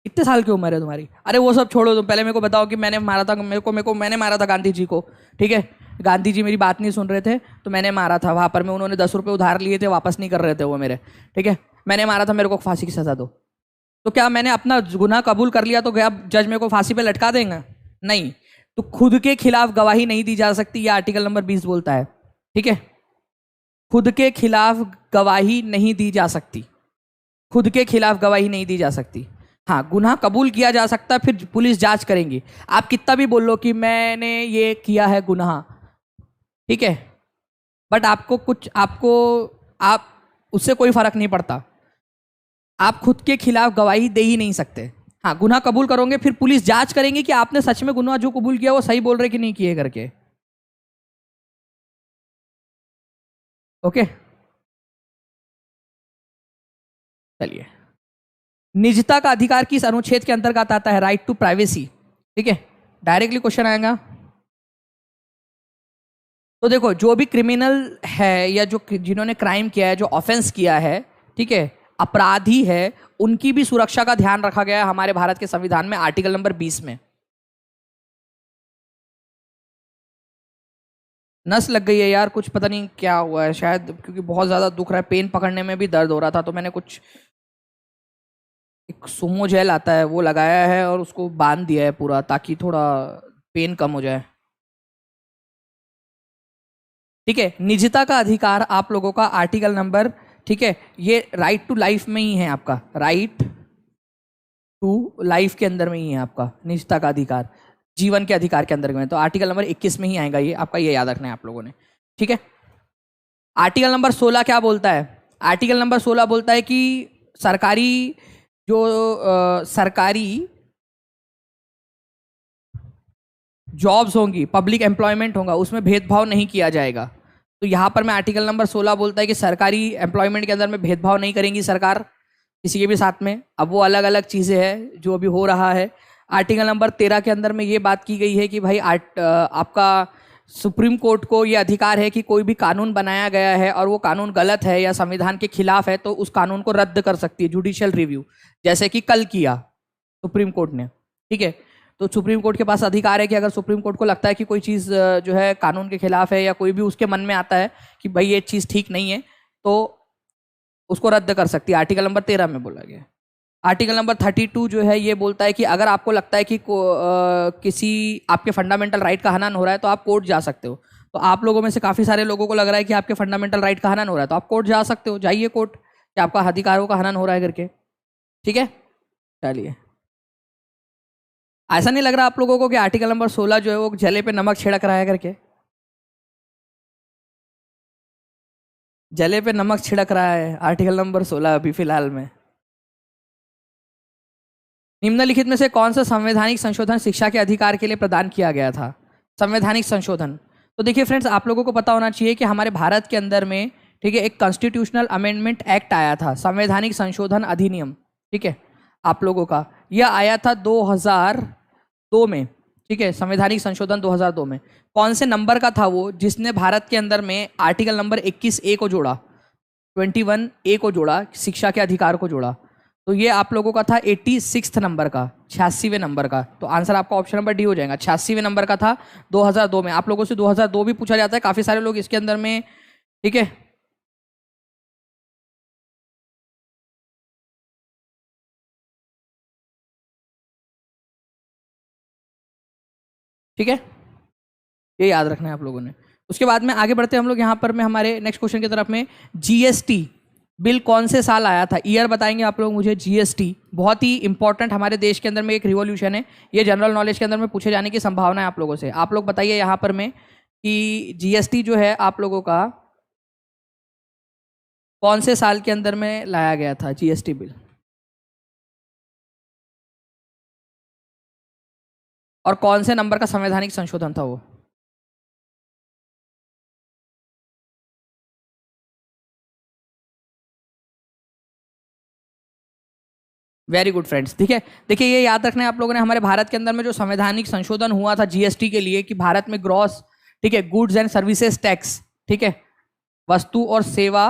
कितने साल की उम्र है तुम्हारी? अरे वो सब छोड़ो, तुम पहले मेरे को बताओ कि मैंने मारा था, मैंने मारा था गांधी जी को, ठीक है। गांधी जी मेरी बात नहीं सुन रहे थे तो मैंने मारा था, वहां पर में उन्होंने 10 रुपये उधार लिए थे, वापस नहीं कर रहे थे वो मेरे, ठीक है। मैंने मारा था, मेरे को फांसी की सजा दो। तो क्या मैंने अपना गुनाह कबूल कर लिया तो क्या जज मेरे को फांसी पे लटका देंगे? नहीं। तो खुद के खिलाफ गवाही नहीं दी जा सकती, यह आर्टिकल नंबर 20 बोलता है, ठीक है। खुद के खिलाफ गवाही नहीं दी जा सकती, खुद के खिलाफ गवाही नहीं दी जा सकती। हाँ, गुनाह कबूल किया जा सकता है, फिर पुलिस जांच करेंगी। आप कितना भी बोल लो कि मैंने ये किया है गुनाह, ठीक है, बट आप उससे कोई फर्क नहीं पड़ता, आप खुद के खिलाफ गवाही दे ही नहीं सकते। हाँ, गुनाह कबूल करोगे, फिर पुलिस जांच करेंगे कि आपने सच में गुनाह जो कबूल किया वो सही बोल रहे कि नहीं किए करके, ओके। चलिए, निजता का अधिकार किस अनुच्छेद के अंतर्गत आता है? राइट टू प्राइवेसी, ठीक है। डायरेक्टली क्वेश्चन आएगा। तो देखो, जो भी क्रिमिनल है या जो जिन्होंने क्राइम किया है, जो ऑफेंस किया है, ठीक है, अपराधी है, उनकी भी सुरक्षा का ध्यान रखा गया है हमारे भारत के संविधान में आर्टिकल नंबर 20 में। नस लग गई है यार, कुछ पता नहीं क्या हुआ है, शायद क्योंकि बहुत ज्यादा दुख रहा है, पेन पकड़ने में भी दर्द हो रहा था, तो मैंने कुछ एक सुमो जेल आता है वो लगाया है और उसको बांध दिया है पूरा, ताकि थोड़ा पेन कम हो जाए, ठीक है। निजता का अधिकार आप लोगों का आर्टिकल नंबर, ठीक है, ये राइट टू लाइफ में ही है आपका, राइट टू लाइफ के अंदर में ही है आपका निजता का अधिकार, जीवन के अधिकार के अंदर में, तो आर्टिकल नंबर 21 में ही आएगा ये आपका, ये याद रखना है आप लोगों ने, ठीक है। आर्टिकल नंबर 16 क्या बोलता है? आर्टिकल नंबर 16 बोलता है कि सरकारी सरकारी जॉब्स होंगी, पब्लिक एम्प्लॉयमेंट होगा, उसमें भेदभाव नहीं किया जाएगा। तो यहाँ पर मैं आर्टिकल नंबर 16 बोलता है कि सरकारी एम्प्लॉयमेंट के अंदर में भेदभाव नहीं करेंगी सरकार किसी के भी साथ में। अब वो अलग अलग चीज़ें हैं जो अभी हो रहा है। आर्टिकल नंबर 13 के अंदर में ये बात की गई है कि भाई आपका सुप्रीम कोर्ट को ये अधिकार है कि कोई भी कानून बनाया गया है और वो कानून गलत है या संविधान के खिलाफ है तो उस कानून को रद्द कर सकती है जुडिशियल रिव्यू, जैसे कि कल किया सुप्रीम कोर्ट ने। ठीक है, तो सुप्रीम कोर्ट के पास अधिकार है कि अगर सुप्रीम कोर्ट को लगता है कि कोई चीज़ जो है कानून के खिलाफ है या कोई भी उसके मन में आता है कि भाई ये चीज़ ठीक नहीं है तो उसको रद्द कर सकती है। आर्टिकल नंबर 13 में बोला गया। आर्टिकल नंबर 32 जो है ये बोलता है कि अगर आपको लगता है कि किसी आपके फंडामेंटल राइट का हनन हो रहा है तो आप कोर्ट जा सकते हो। तो आप लोगों में से काफ़ी सारे लोगों को लग रहा है कि आपके फंडामेंटल राइट का हनन हो रहा है तो आप कोर्ट जा सकते हो, जाइए कोर्ट कि आपका अधिकारों का हनन हो रहा है करके। ठीक है, चलिए। ऐसा नहीं लग रहा आप लोगों को कि आर्टिकल नंबर 16 जो है वो जले पे नमक छिड़क रहा है करके? जले पे नमक छिड़क रहा है आर्टिकल नंबर 16 अभी फिलहाल में। निम्नलिखित में से कौन सा संवैधानिक संशोधन शिक्षा के अधिकार के लिए प्रदान किया गया था? संवैधानिक संशोधन, तो देखिए फ्रेंड्स, आप लोगों को पता होना चाहिए कि हमारे भारत के अंदर में, ठीक है, एक कॉन्स्टिट्यूशनल अमेंडमेंट एक्ट आया था, संवैधानिक संशोधन अधिनियम। ठीक है, आप लोगों का यह आया था 2002 में। ठीक है, संवैधानिक संशोधन 2002 में। कौन से नंबर का था वो जिसने भारत के अंदर में आर्टिकल नंबर 21A को जोड़ा, 21A को जोड़ा, शिक्षा के अधिकार को जोड़ा? तो ये आप लोगों का था 86 नंबर का, 86वें नंबर का। तो आंसर आपका ऑप्शन नंबर डी हो जाएगा। 86वें नंबर का था 2002 में। आप लोगों से 2002 भी पूछा जाता है, काफी सारे लोग इसके अंदर में। ठीक है, ठीक है, ये याद रखना है आप लोगों ने। उसके बाद में आगे बढ़ते हम लोग यहाँ पर में हमारे नेक्स्ट क्वेश्चन की तरफ में। जीएसटी बिल कौन से साल आया था? ईयर बताएंगे आप लोग मुझे। जीएसटी बहुत ही इंपॉर्टेंट हमारे देश के अंदर में एक रिवॉल्यूशन है, ये जनरल नॉलेज के अंदर में पूछे जाने की संभावना है आप लोगों से। आप लोग बताइए यहाँ पर में कि जीएसटी जो है आप लोगों का कौन से साल के अंदर में लाया गया था जीएसटी बिल, और कौन से नंबर का संवैधानिक संशोधन था वो? Very good friends. ठीक है, देखिए ये याद रखना है आप लोगों ने, हमारे भारत के अंदर में जो संवैधानिक संशोधन हुआ था जीएसटी के लिए, कि भारत में ग्रॉस, ठीक है, गुड्स एंड सर्विसेज टैक्स, ठीक है, वस्तु और सेवा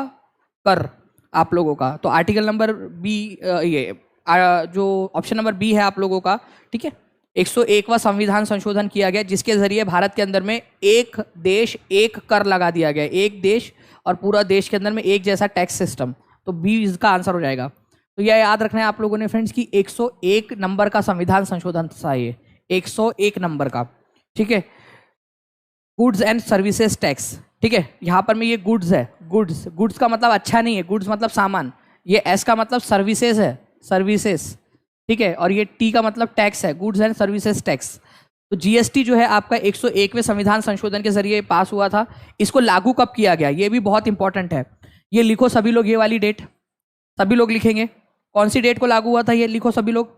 कर आप लोगों का। तो आर्टिकल नंबर बी, जो ऑप्शन नंबर बी है आप लोगों का, ठीक है, 101वां संविधान संशोधन किया गया जिसके जरिए भारत के अंदर में एक देश एक कर लगा दिया गया, एक देश और पूरा देश के अंदर में एक जैसा टैक्स सिस्टम। तो बी इसका आंसर हो जाएगा। तो यह याद रखना है आप लोगों ने फ्रेंड्स कि 101 नंबर का संविधान संशोधन था ये, 101 नंबर का। ठीक है, गुड्स एंड सर्विसेज टैक्स। ठीक है, यहाँ पर में ये गुड्स है, गुड्स, गुड्स का मतलब अच्छा नहीं है, गुड्स मतलब सामान। ये एस का मतलब सर्विसेज है, सर्विसेज। ठीक है, और ये टी का मतलब टैक्स है, गुड्स एंड सर्विसेज टैक्स। तो जीएसटी जो है आपका 101वें संविधान संशोधन के जरिए पास हुआ था। इसको लागू कब किया गया, ये भी बहुत इंपॉर्टेंट है। ये लिखो सभी लोग, ये वाली डेट सभी लोग लिखेंगे। कौन सी डेट को लागू हुआ था ये लिखो सभी लोग।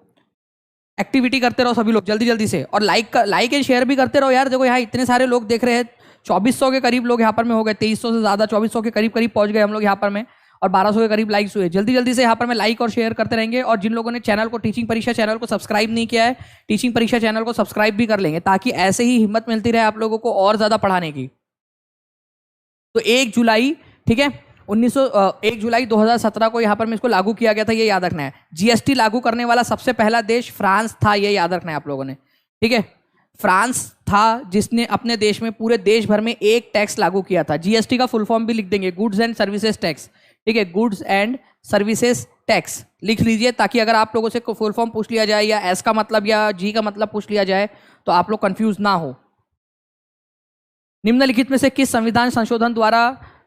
एक्टिविटी करते रहो सभी लोग जल्दी जल्दी से, और लाइक एंड शेयर भी करते रहो यार। देखो यहाँ इतने सारे लोग देख रहे हैं, 2400 के करीब लोग यहाँ पर में हो गए, 2300 से ज्यादा, 2400 के करीब करीब पहुंच गए हम लोग यहाँ पर में, और 1200 के करीब लाइक्स हुए। जल्दी जल्दी से यहाँ पर में लाइक और शेयर करते रहेंगे। और जिन लोगों ने चैनल को, टीचिंग परीक्षा चैनल को सब्सक्राइब नहीं किया है, टीचिंग परीक्षा चैनल को सब्सक्राइब भी कर लेंगे, ताकि ऐसे ही हिम्मत मिलती रहे आप लोगों को और ज्यादा पढ़ाने की। तो 1 जुलाई, ठीक है, 1 जुलाई 2017 को यहाँ पर में इसको लागू किया गया था, ये याद रखना है। जीएसटी लागू करने वाला सबसे पहला देश फ्रांस था, ये याद रखना है आप लोगों ने। ठीक है, फ्रांस था जिसने अपने देश में, पूरे देश भर में एक टैक्स लागू किया था। जीएसटी का फुल फॉर्म भी लिख देंगे, गुड्स एंड सर्विसेज टैक्स। ठीक है, गुड्स एंड सर्विसेज टैक्स लिख लीजिए, ताकि अगर आप लोगों से फुल फॉर्म पूछ लिया जाए, या एस का मतलब या जी का मतलब पूछ लिया जाए, तो आप लोग कंफ्यूज ना हो। निम्नलिखित में से किस संविधान संशोधन द्वारा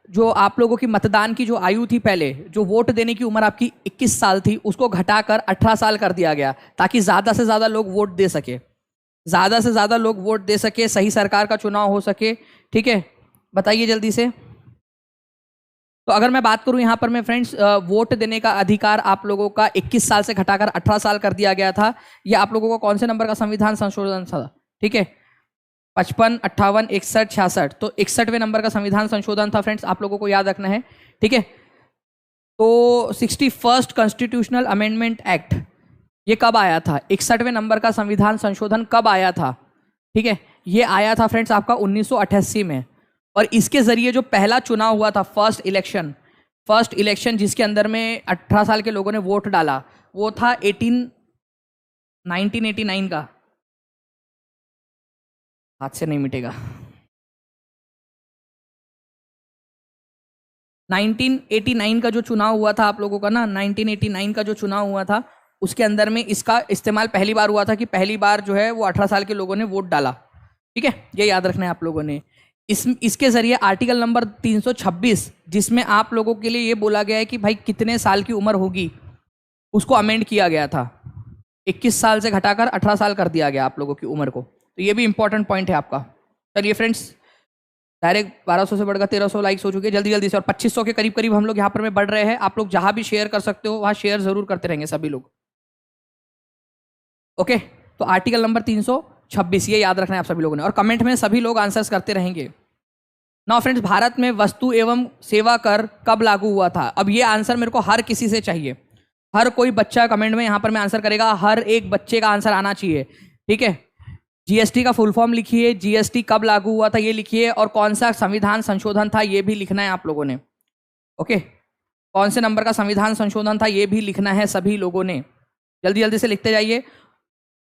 जो आप लोगों की मतदान की जो आयु थी, पहले जो वोट देने की उम्र आपकी 21 साल थी, उसको घटाकर 18 साल कर दिया गया, ताकि ज्यादा से ज्यादा लोग वोट दे सके, ज्यादा से ज्यादा लोग वोट दे सके, सही सरकार का चुनाव हो सके। ठीक है, बताइए जल्दी से। तो अगर मैं बात करूं यहाँ पर मैं फ्रेंड्स, वोट देने का अधिकार आप लोगों का 21 साल से घटाकर 18 साल कर दिया गया था। यह आप लोगों को कौन से नंबर का संविधान संशोधन था? ठीक है, 55, 58, 61, 66। तो 61वें नंबर का संविधान संशोधन था फ्रेंड्स, आप लोगों को याद रखना है। ठीक है, तो 61st कॉन्स्टिट्यूशनल अमेंडमेंट एक्ट ये कब आया था? 61वें नंबर का संविधान संशोधन कब आया था? ठीक है, ये आया था फ्रेंड्स आपका 1988 में। और इसके ज़रिए जो पहला चुनाव हुआ था, फर्स्ट इलेक्शन जिसके अंदर में 18 साल के लोगों ने वोट डाला, वो था 1989 का। हाथ से नहीं मिटेगा। 1989 का जो चुनाव हुआ था आप लोगों का ना, 1989 का जो चुनाव हुआ था उसके अंदर में इसका इस्तेमाल पहली बार हुआ था कि पहली बार जो है वो 18 साल के लोगों ने वोट डाला। ठीक है, ये याद रखना है आप लोगों ने। इसके जरिए आर्टिकल नंबर 326, जिसमें आप लोगों के लिए ये बोला गया है कि भाई कितने साल की उम्र होगी, उसको अमेंड किया गया था। 21 साल से घटाकर 18 साल कर दिया गया आप लोगों की उम्र को। तो ये भी इंपॉर्टेंट पॉइंट है आपका। चलिए फ्रेंड्स, डायरेक्ट 1200 से बढ़कर 1300 लाइक्स हो चुके हैं जल्दी जल्दी से, और 2500 के करीब करीब हम लोग यहाँ पर में बढ़ रहे हैं। आप लोग जहाँ भी शेयर कर सकते हो वहाँ शेयर जरूर करते रहेंगे सभी लोग। ओके, तो आर्टिकल नंबर 326 ये याद रखना है आप सभी लोगों ने, और कमेंट में सभी लोग आंसर्स करते रहेंगे। नाउ फ्रेंड्स, भारत में वस्तु एवं सेवा कर कब लागू हुआ था? अब ये आंसर मेरे को हर किसी से चाहिए। हर कोई बच्चा कमेंट में यहाँ पर मैं आंसर करेगा, हर एक बच्चे का आंसर आना चाहिए। ठीक है, जीएसटी का फुल फॉर्म लिखिए, जीएसटी कब लागू हुआ था ये लिखिए, और कौन सा संविधान संशोधन था ये भी लिखना है आप लोगों ने। ओके, कौन से नंबर का संविधान संशोधन था ये भी लिखना है सभी लोगों ने। जल्दी जल्दी से लिखते जाइए।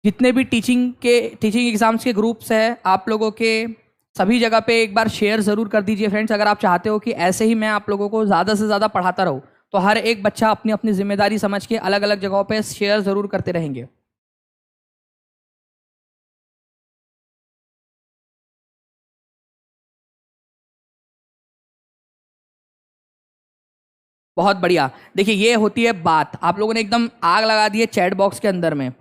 जितने भी टीचिंग एग्जाम्स के ग्रुप्स हैं आप लोगों के, सभी जगह पे एक बार शेयर जरूर कर दीजिए फ्रेंड्स। अगर आप चाहते हो कि ऐसे ही मैं आप लोगों को ज़्यादा से ज़्यादा पढ़ाता रहूँ, तो हर एक बच्चा अपनी अपनी जिम्मेदारी समझ के अलग अलग जगहों पे शेयर जरूर करते रहेंगे। बहुत बढ़िया। देखिए, ये होती है बात, आप लोगों ने एकदम आग लगा दी है चैट बॉक्स के अंदर में।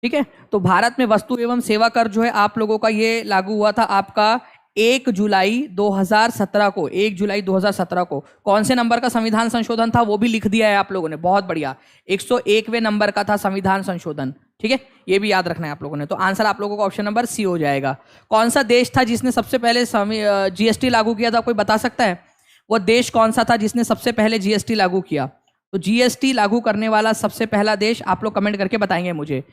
ठीक है, तो भारत में वस्तु एवं सेवा कर जो है आप लोगों का ये लागू हुआ था आपका 1 जुलाई 2017 को। 1 जुलाई 2017 को। कौन से नंबर का संविधान संशोधन था वो भी लिख दिया है आप लोगों ने, बहुत बढ़िया। 101वें नंबर का था संविधान संशोधन। ठीक है, ये भी याद रखना है आप लोगों ने। तो आंसर आप लोगों का ऑप्शन नंबर सी हो जाएगा। कौन सा देश था जिसने सबसे पहले जीएसटी लागू किया था, कोई बता सकता है? वो देश कौन सा था जिसने सबसे पहले जीएसटी लागू किया? तो जीएसटी लागू करने वाला सबसे पहला देश आप लोग कमेंट करके बताएंगे मुझे।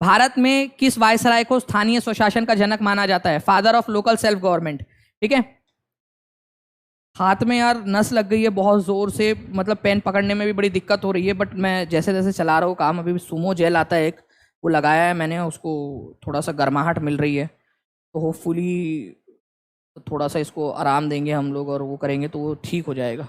भारत में किस वायसराय को स्थानीय स्वशासन का जनक माना जाता है? Father of local self government. ठीक है, हाथ में यार नस लग गई है बहुत जोर से, मतलब पेन पकड़ने में भी बड़ी दिक्कत हो रही है, बट मैं जैसे जैसे चला रहा हूँ काम। अभी भी सुमो जेल आता है एक, वो लगाया है मैंने, उसको थोड़ा सा गर्माहट मिल रही है, तो होपफुली थोड़ा सा इसको आराम देंगे हम लोग और वो करेंगे तो वो ठीक हो जाएगा।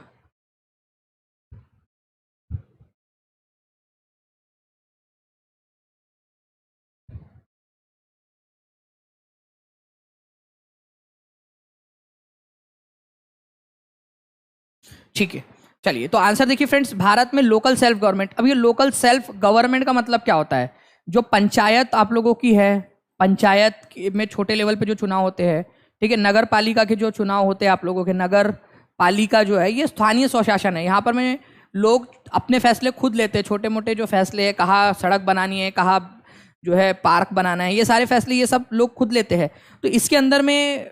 ठीक है, चलिए तो आंसर देखिए फ्रेंड्स, भारत में लोकल सेल्फ गवर्नमेंट। अब ये लोकल सेल्फ गवर्नमेंट का मतलब क्या होता है? जो पंचायत आप लोगों की है, पंचायत में छोटे लेवल पे जो चुनाव होते हैं, ठीक है, नगर पालिका के जो चुनाव होते हैं आप लोगों के, नगर पालिका जो है ये स्थानीय स्वशासन है। यहाँ पर में लोग अपने फैसले खुद लेते हैं, छोटे मोटे जो फैसले हैं, कहाँ सड़क बनानी है, कहाँ जो है पार्क बनाना है, ये सारे फैसले ये सब लोग खुद लेते हैं। तो इसके अंदर में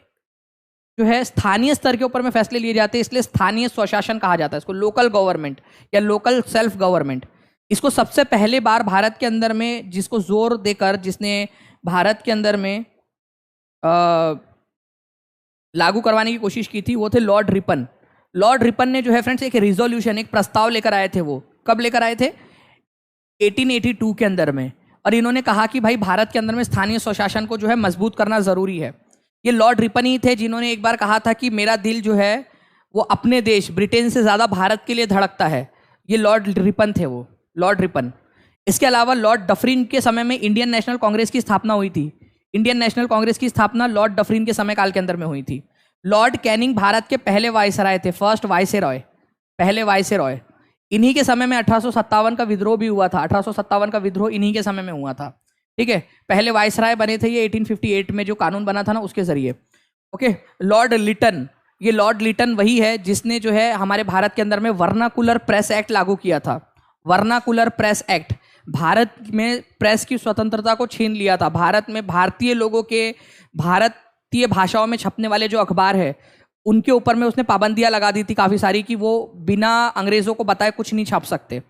जो है स्थानीय स्तर के ऊपर में फैसले लिए जाते हैं, इसलिए स्थानीय स्वशासन कहा जाता है इसको, लोकल गवर्नमेंट या लोकल सेल्फ गवर्नमेंट। इसको सबसे पहले बार भारत के अंदर में जिसको जोर देकर, जिसने भारत के अंदर में लागू करवाने की कोशिश की थी, वो थे लॉर्ड रिपन। लॉर्ड रिपन ने जो है फ्रेंड्स एक रिजोल्यूशन, एक प्रस्ताव लेकर आए थे। वो कब लेकर आए थे? 1882 के अंदर में। और इन्होंने कहा कि भाई भारत के अंदर में स्थानीय स्वशासन को जो है मजबूत करना जरूरी है। ये लॉर्ड रिपन ही थे जिन्होंने एक बार कहा था कि मेरा दिल जो है वो अपने देश ब्रिटेन से ज्यादा भारत के लिए धड़कता है। ये लॉर्ड रिपन थे, वो लॉर्ड रिपन। इसके अलावा लॉर्ड डफरिन के समय में इंडियन नेशनल कांग्रेस की स्थापना हुई थी। इंडियन नेशनल कांग्रेस की स्थापना लॉर्ड डफरिन के समय काल के अंदर में हुई थी। लॉर्ड कैनिंग भारत के पहले वायसराय थे, फर्स्ट वायसरॉय, पहले वायसरॉय। इन्हीं के समय में 1857 का विद्रोह भी हुआ था। 1857 का विद्रोह इन्हीं के समय में हुआ था। ठीक है, पहले वायसराय बने थे ये 1858 में, जो कानून बना था ना उसके जरिए। ओके, लॉर्ड लिटन, ये लॉर्ड लिटन वही है जिसने जो है हमारे भारत के अंदर में वर्नाकुलर प्रेस एक्ट लागू किया था। वर्नाकुलर प्रेस एक्ट भारत में प्रेस की स्वतंत्रता को छीन लिया था। भारत में भारतीय लोगों के भारतीय भाषाओं में छपने वाले जो अखबार है उनके ऊपर में उसने पाबंदियां लगा दी थी काफी सारी, कि वो बिना अंग्रेजों को बताए कुछ नहीं छाप सकते।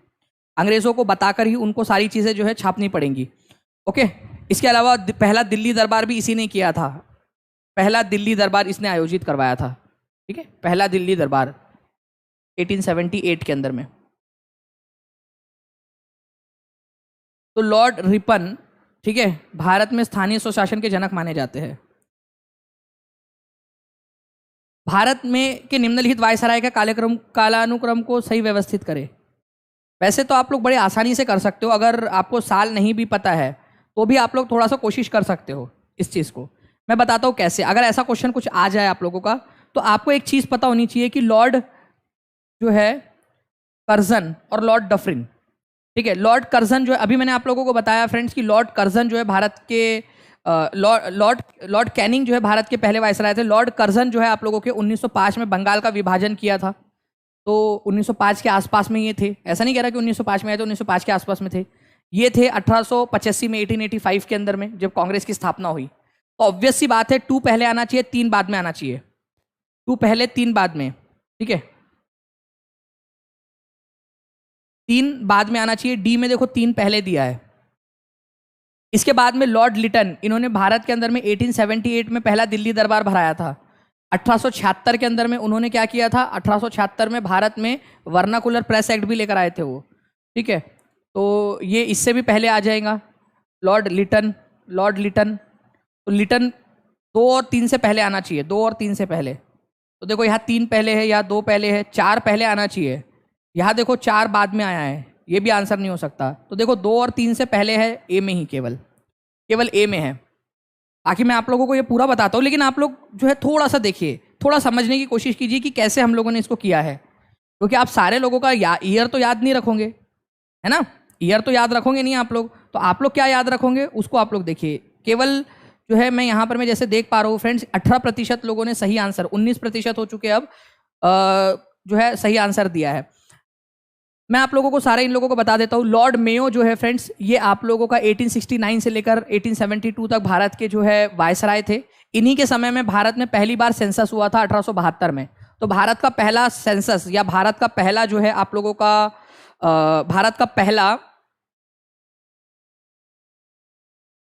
अंग्रेजों को बताकर ही उनको सारी चीजें जो है छापनी पड़ेंगी। ओके, इसके अलावा पहला दिल्ली दरबार भी इसी ने किया था। पहला दिल्ली दरबार इसने आयोजित करवाया था, ठीक है, पहला दिल्ली दरबार 1878 के अंदर में। तो लॉर्ड रिपन, ठीक है, भारत में स्थानीय स्वशासन के जनक माने जाते हैं। भारत में के निम्नलिखित वायसराय का कालानुक्रम को सही व्यवस्थित करें। वैसे तो आप लोग बड़े आसानी से कर सकते हो, अगर आपको साल नहीं भी पता है तो भी आप लोग थोड़ा सा कोशिश कर सकते हो इस चीज़ को। मैं बताता हूँ कैसे। अगर ऐसा क्वेश्चन कुछ आ जाए आप लोगों का, तो आपको एक चीज़ पता होनी चाहिए कि लॉर्ड जो है कर्जन और लॉर्ड डफरिन, ठीक है, लॉर्ड कर्जन जो है, अभी मैंने आप लोगों को बताया फ्रेंड्स कि लॉर्ड कर्जन जो है भारत के लॉर्ड कैनिंग जो है भारत के पहले वायसराय थे। लॉर्ड कर्जन जो है आप लोगों के 1905 में बंगाल का विभाजन किया था, तो 1905 के आसपास में ये थे। ऐसा नहीं कह रहा कि 1905 में आए, तो 1905 के आसपास में थे ये थे। 1885 में 1885 के अंदर में जब कांग्रेस की स्थापना हुई, तो ऑब्वियस सी बात है 2 पहले आना चाहिए, 3 बाद में आना चाहिए। 2 पहले 3 बाद में, ठीक है, 3 बाद में आना चाहिए। डी में देखो 3 पहले दिया है। इसके बाद में लॉर्ड लिटन, इन्होंने भारत के अंदर में 1878 में पहला दिल्ली दरबार भराया था। 1876 के अंदर में उन्होंने क्या किया था, 1876 में भारत में वर्नाकुलर प्रेस एक्ट भी लेकर आए थे वो, ठीक है, तो ये इससे भी पहले आ जाएगा लॉर्ड लिटन। तो लिटन 2 और 3 से पहले आना चाहिए, 2 और 3 से पहले। तो देखो यहाँ 3 पहले है, यहाँ 2 पहले है, 4 पहले आना चाहिए। यहाँ देखो 4 बाद में आया है, ये भी आंसर नहीं हो सकता। तो देखो 2 और 3 से पहले है, ए में ही केवल ए में है। आखिर मैं आप लोगों को ये पूरा बताता हूँ, लेकिन आप लोग जो है थोड़ा सा देखिए, थोड़ा समझने की कोशिश कीजिए कि कैसे हम लोगों ने इसको किया है, क्योंकि आप सारे लोगों का ईयर तो याद नहीं रखोगे, है ना, ईयर तो याद रखोगे नहीं आप लोग, तो आप लोग क्या याद रखोगे उसको आप लोग देखिए। केवल जो है मैं यहाँ पर मैं जैसे देख पा रहा हूँ फ्रेंड्स, 18% लोगों ने सही आंसर, 19% हो चुके अब जो है सही आंसर दिया है। मैं आप लोगों को सारे इन लोगों को बता देता हूँ। लॉर्ड मेयो जो है फ्रेंड्स, ये आप लोगों का 1869 से लेकर 1872 तक भारत के जो है वायसराय थे। इन्हीं के समय में भारत में पहली बार सेंसस हुआ था 1872 में। तो भारत का पहला सेंसस या भारत का पहला जो है आप लोगों का भारत का पहला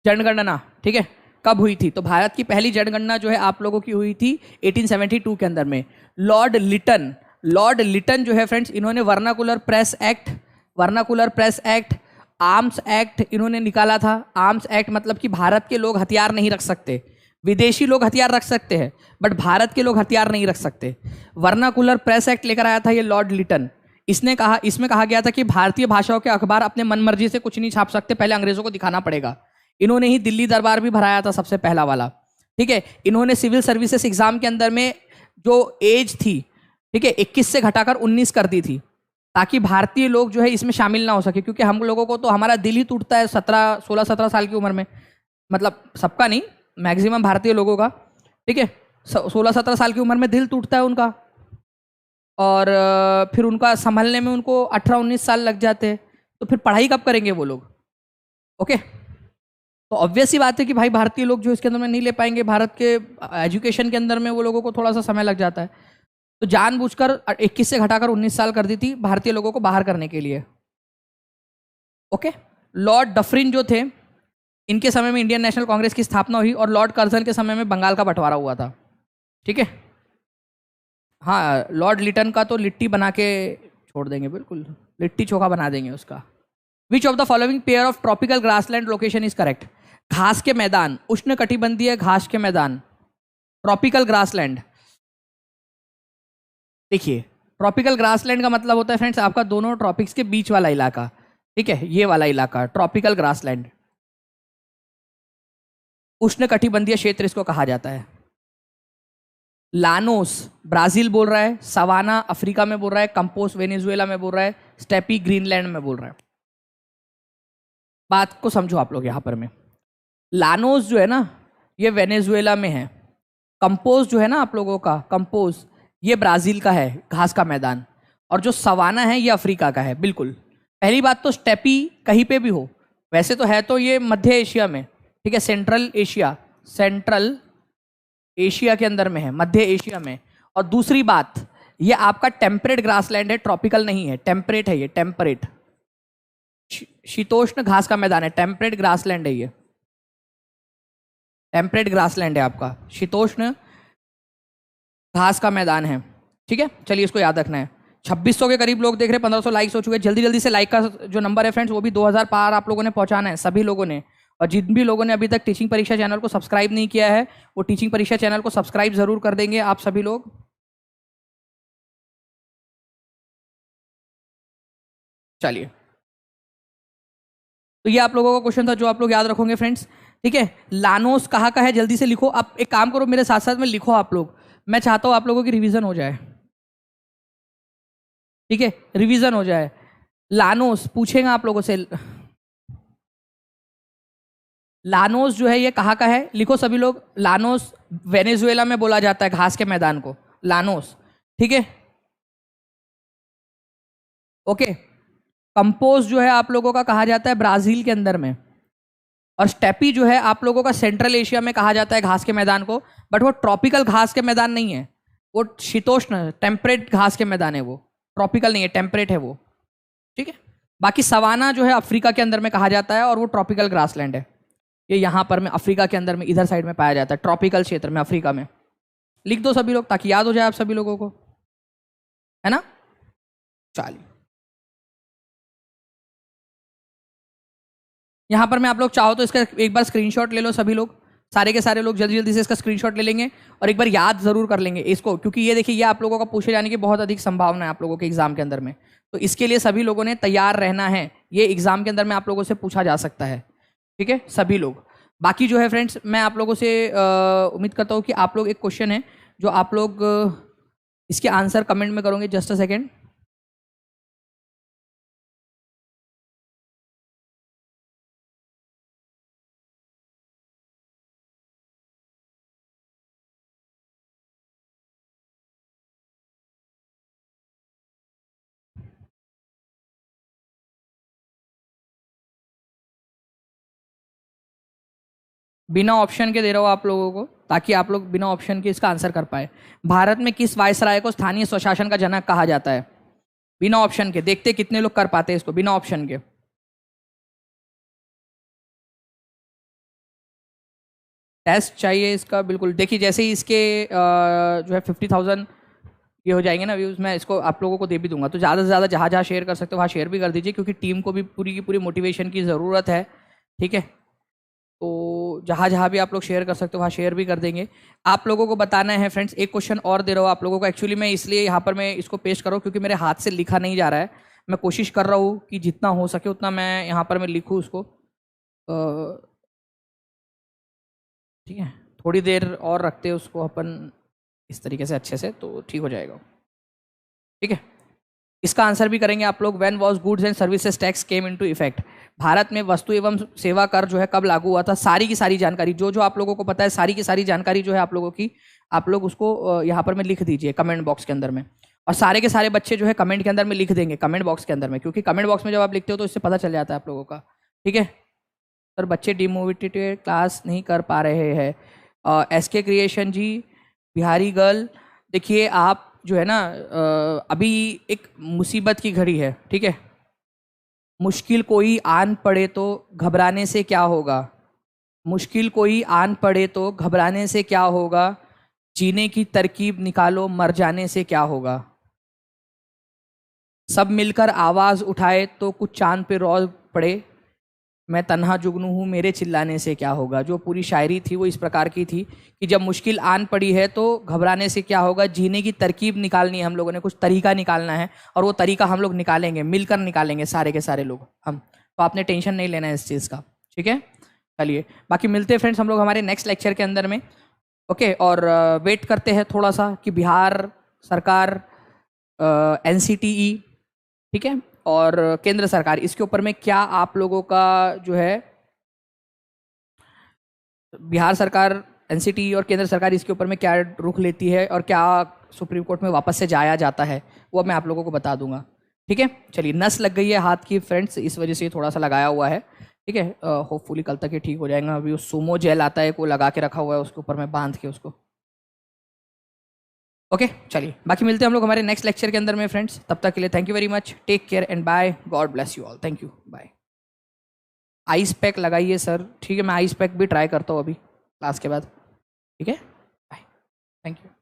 जनगणना, ठीक है, कब हुई थी? तो भारत की पहली जनगणना जो है आप लोगों की हुई थी 1872 के अंदर में। लॉर्ड लिटन जो है फ्रेंड्स, इन्होंने vernacular press act, arms act इन्होंने निकाला था। आर्म्स एक्ट मतलब कि भारत के लोग हथियार नहीं रख सकते, विदेशी लोग हथियार रख सकते हैं, बट भारत के लोग हथियार नहीं रख सकते। वर्नाकुलर प्रेस एक्ट लेकर आया था ये लॉर्ड लिटन। इसमें कहा गया था कि भारतीय भाषाओं के अखबार अपने मनमर्जी से कुछ नहीं छाप सकते, पहले अंग्रेजों को दिखाना पड़ेगा। इन्होंने ही दिल्ली दरबार भी भराया था सबसे पहला वाला, ठीक है। इन्होंने सिविल सर्विसेज एग्जाम के अंदर में जो एज थी, ठीक है, 21 से घटाकर 19 कर दी थी, ताकि भारतीय लोग जो है इसमें शामिल ना हो सके, क्योंकि हम लोगों को तो हमारा दिल ही टूटता है 16-17 साल की उम्र में, मतलब सबका नहीं, मैक्सिमम भारतीय लोगों का, ठीक है, 16-17 साल की उम्र में दिल टूटता है उनका, और फिर उनका संभलने में उनको 18-19 साल लग जाते हैं। तो फिर पढ़ाई कब करेंगे वो लोग? ओके, तो ऑब्वियस ही बात है कि भाई भारतीय लोग जो इसके अंदर में नहीं ले पाएंगे, भारत के एजुकेशन के अंदर में वो लोगों को थोड़ा सा समय लग जाता है। तो जानबूझकर 21 से घटाकर 19 साल कर दी थी भारतीय लोगों को बाहर करने के लिए। ओके, लॉर्ड डफरिन जो थे, इनके समय में इंडियन नेशनल कांग्रेस की स्थापना हुई, और लॉर्ड कर्जन के समय में बंगाल का बंटवारा हुआ था, ठीक है। हाँ, लॉर्ड लिटन का तो लिट्टी बना के छोड़ देंगे, बिल्कुल लिट्टी चोखा बना देंगे उसका। Which of the following pair of tropical grassland location is correct? घास के मैदान, उष्ण कटिबंधीय घास के मैदान, ट्रॉपिकल ग्रासलैंड। देखिए, ट्रॉपिकल ग्रासलैंड का मतलब होता है फ्रेंड्स आपका दोनों ट्रॉपिक्स के बीच वाला इलाका, ठीक है, ये वाला इलाका ट्रॉपिकल ग्रासलैंड। उष्ण कटिबंधीय क्षेत्र इसको कहा जाता है। लानोस ब्राजील बोल रहा है, सवाना अफ्रीका में बोल रहा है, कंपोस वेनेजुएला में बोल रहा है, स्टेपी ग्रीनलैंड में बोल रहा है। बात को समझो आप लोग यहां पर में। लानोस जो है ना, ये वेनेजुएला में है। कंपोज जो है ना आप लोगों का, कंपोज ये ब्राजील का है, घास का मैदान। और जो सवाना है ये अफ्रीका का है। बिल्कुल, पहली बात तो स्टेपी कहीं पे भी हो, वैसे तो है तो ये मध्य एशिया में, ठीक है, सेंट्रल एशिया के अंदर में है, मध्य एशिया में। और दूसरी बात, ये आपका टेम्परेट ग्रासलैंड है, ट्रॉपिकल नहीं है, टेम्परेट है ये, टेम्परेट शीतोष्ण घास का मैदान है, टेम्परेट ग्रासलैंड है ये। टेम्परेट ग्रासलैंड है आपका, शीतोष्ण घास का मैदान है। ठीक है, चलिए इसको याद रखना है। 2600 के करीब लोग देख रहे हैं, 1500 लाइक्स हो चुके हैं। जल्दी जल्दी से लाइक का जो नंबर है फ्रेंड्स वो भी 2000 पार आप लोगों ने पहुंचाना है, सभी लोगों ने। और जिन भी लोगों ने अभी तक टीचिंग परीक्षा चैनल को सब्सक्राइब नहीं किया है वो टीचिंग परीक्षा चैनल को सब्सक्राइब जरूर कर देंगे आप सभी लोग। चलिए, तो ये आप लोगों का क्वेश्चन था जो आप लोग याद रखोगे फ्रेंड्स। ठीक है, लानोस कहाँ का है जल्दी से लिखो। आप एक काम करो, मेरे साथ साथ में लिखो आप लोग, मैं चाहता हूं आप लोगों की रिवीजन हो जाए। ठीक है, रिवीजन हो जाए। लानोस पूछेगा आप लोगों से, लानोस जो है ये कहाँ का है, लिखो सभी लोग। लानोस वेनेजुएला में बोला जाता है घास के मैदान को, लानोस। ठीक है, ओके। कंपोज जो है आप लोगों का कहा जाता है ब्राजील के अंदर में, और स्टेपी जो है आप लोगों का सेंट्रल एशिया में कहा जाता है घास के मैदान को। बट वो ट्रॉपिकल घास के मैदान नहीं है, वो शीतोष्ण टेम्परेट घास के मैदान है, वो ट्रॉपिकल नहीं है, टेम्परेट है वो। ठीक है, बाकी सवाना जो है अफ्रीका के अंदर में कहा जाता है और वो ट्रॉपिकल ग्रासलैंड है। ये यहाँ पर में अफ्रीका के अंदर में इधर साइड में पाया जाता है, ट्रॉपिकल क्षेत्र में अफ्रीका में। लिख दो सभी लोग ताकि याद हो जाए आप सभी लोगों को, है ना। चलिए, यहाँ पर मैं आप लोग चाहो तो इसका एक बार स्क्रीनशॉट ले लो सभी लोग, सारे के सारे लोग जल्दी जल्दी से इसका स्क्रीनशॉट ले लेंगे और एक बार याद जरूर कर लेंगे इसको, क्योंकि ये देखिए ये आप लोगों का पूछे जाने की बहुत अधिक संभावना है आप लोगों के एग्जाम के अंदर में। तो इसके लिए सभी लोगों ने तैयार रहना है, ये एग्जाम के अंदर में आप लोगों से पूछा जा सकता है। ठीक है सभी लोग। बाकी जो है फ्रेंड्स मैं आप लोगों से उम्मीद करता हूँ कि आप लोग, एक क्वेश्चन है जो आप लोग इसके आंसर कमेंट में करोगे। जस्ट अ सेकेंड, बिना ऑप्शन के दे रहा हूँ आप लोगों को ताकि आप लोग बिना ऑप्शन के इसका आंसर कर पाए। भारत में किस वायसराय को स्थानीय स्वशासन का जनक कहा जाता है? बिना ऑप्शन के, देखते कितने लोग कर पाते हैं इसको बिना ऑप्शन के। टेस्ट चाहिए इसका, बिल्कुल। देखिए जैसे ही इसके जो है 50,000 ये हो जाएंगे ना व्यूज़, मैं इसको आप लोगों को दे भी दूंगा। तो ज़्यादा से ज़्यादा जहाँ जहाँ शेयर कर सकते हो वहाँ शेयर भी कर दीजिए, क्योंकि टीम को भी पूरी की पूरी मोटिवेशन की ज़रूरत है। ठीक है, तो जहाँ जहाँ भी आप लोग शेयर कर सकते हो वहाँ शेयर भी कर देंगे। आप लोगों को बताना है फ्रेंड्स, एक क्वेश्चन और दे रहा हूँ आप लोगों को। एक्चुअली मैं इसलिए यहाँ पर मैं इसको पेश कर रहा हूँ क्योंकि मेरे हाथ से लिखा नहीं जा रहा है। मैं कोशिश कर रहा हूँ कि जितना हो सके उतना मैं यहाँ पर मैं लिखूँ उसको। ठीक है, थोड़ी देर और रखते हैं उसको अपन इस तरीके से अच्छे से, तो ठीक हो जाएगा। ठीक है, इसका आंसर भी करेंगे आप लोग। When was goods and services tax came into effect? Bharat में वस्तु एवं सेवा कर जो है कब लागू हुआ था? सारी की सारी जानकारी जो जो आप लोगों को पता है, सारी की सारी जानकारी जो है आप लोगों की, आप लोग उसको यहाँ पर में लिख दीजिए कमेंट बॉक्स के अंदर में। और सारे के सारे बच्चे जो है कमेंट के अंदर में लिख देंगे, कमेंट बॉक्स के अंदर में, क्योंकि कमेंट बॉक्स में जब आप लिखते हो तो इससे पता चल जाता है आप लोगों का। ठीक है सर, बच्चे डिमोटिवेटेड क्लास नहीं कर पा रहे हैं। एसके क्रिएशन जी, बिहारी गर्ल, देखिए आप जो है ना अभी एक मुसीबत की घड़ी है। ठीक है, मुश्किल कोई आन पड़े तो घबराने से क्या होगा? मुश्किल कोई आन पड़े तो घबराने से क्या होगा? जीने की तरकीब निकालो, मर जाने से क्या होगा? सब मिलकर आवाज उठाए तो कुछ चांद पे रोज पड़े, मैं तन्हा जुगनू हूँ मेरे चिल्लाने से क्या होगा। जो पूरी शायरी थी वो इस प्रकार की थी कि जब मुश्किल आन पड़ी है तो घबराने से क्या होगा, जीने की तरकीब निकालनी है, हम लोगों ने कुछ तरीका निकालना है और वो तरीका हम लोग निकालेंगे, मिलकर निकालेंगे सारे के सारे लोग हम। तो आपने टेंशन नहीं लेना है इस चीज़ का। ठीक है, चलिए बाकी मिलते हैं फ्रेंड्स हम लोग हमारे नेक्स्ट लेक्चर के अंदर में। ओके, और वेट करते हैं थोड़ा सा कि बिहार सरकार, एनसीटीई, ठीक है, और केंद्र सरकार, इसके ऊपर में क्या आप लोगों का जो है, बिहार सरकार, एनसीटी और केंद्र सरकार इसके ऊपर में क्या रुख लेती है और क्या सुप्रीम कोर्ट में वापस से जाया जाता है, वो मैं आप लोगों को बता दूंगा। ठीक है, चलिए नस लग गई है हाथ की फ्रेंड्स, इस वजह से थोड़ा सा लगाया हुआ है। ठीक है, होपफुली कल तक ये ठीक हो जाएगा। अभी वो सुमो जेल आता है, को लगा के रखा हुआ है उसके ऊपर में बांध के उसको। ओके चलिए, बाकी मिलते हैं हम लोग हमारे नेक्स्ट लेक्चर के अंदर में फ्रेंड्स। तब तक के लिए thank you very much, take care and bye, God bless you all, thank you, bye. Ice pack लगाइए सर। ठीक है, मैं आइस पैक भी ट्राई करता हूँ अभी। क्लास के बाद। ठीक है, बाय, थैंक यू।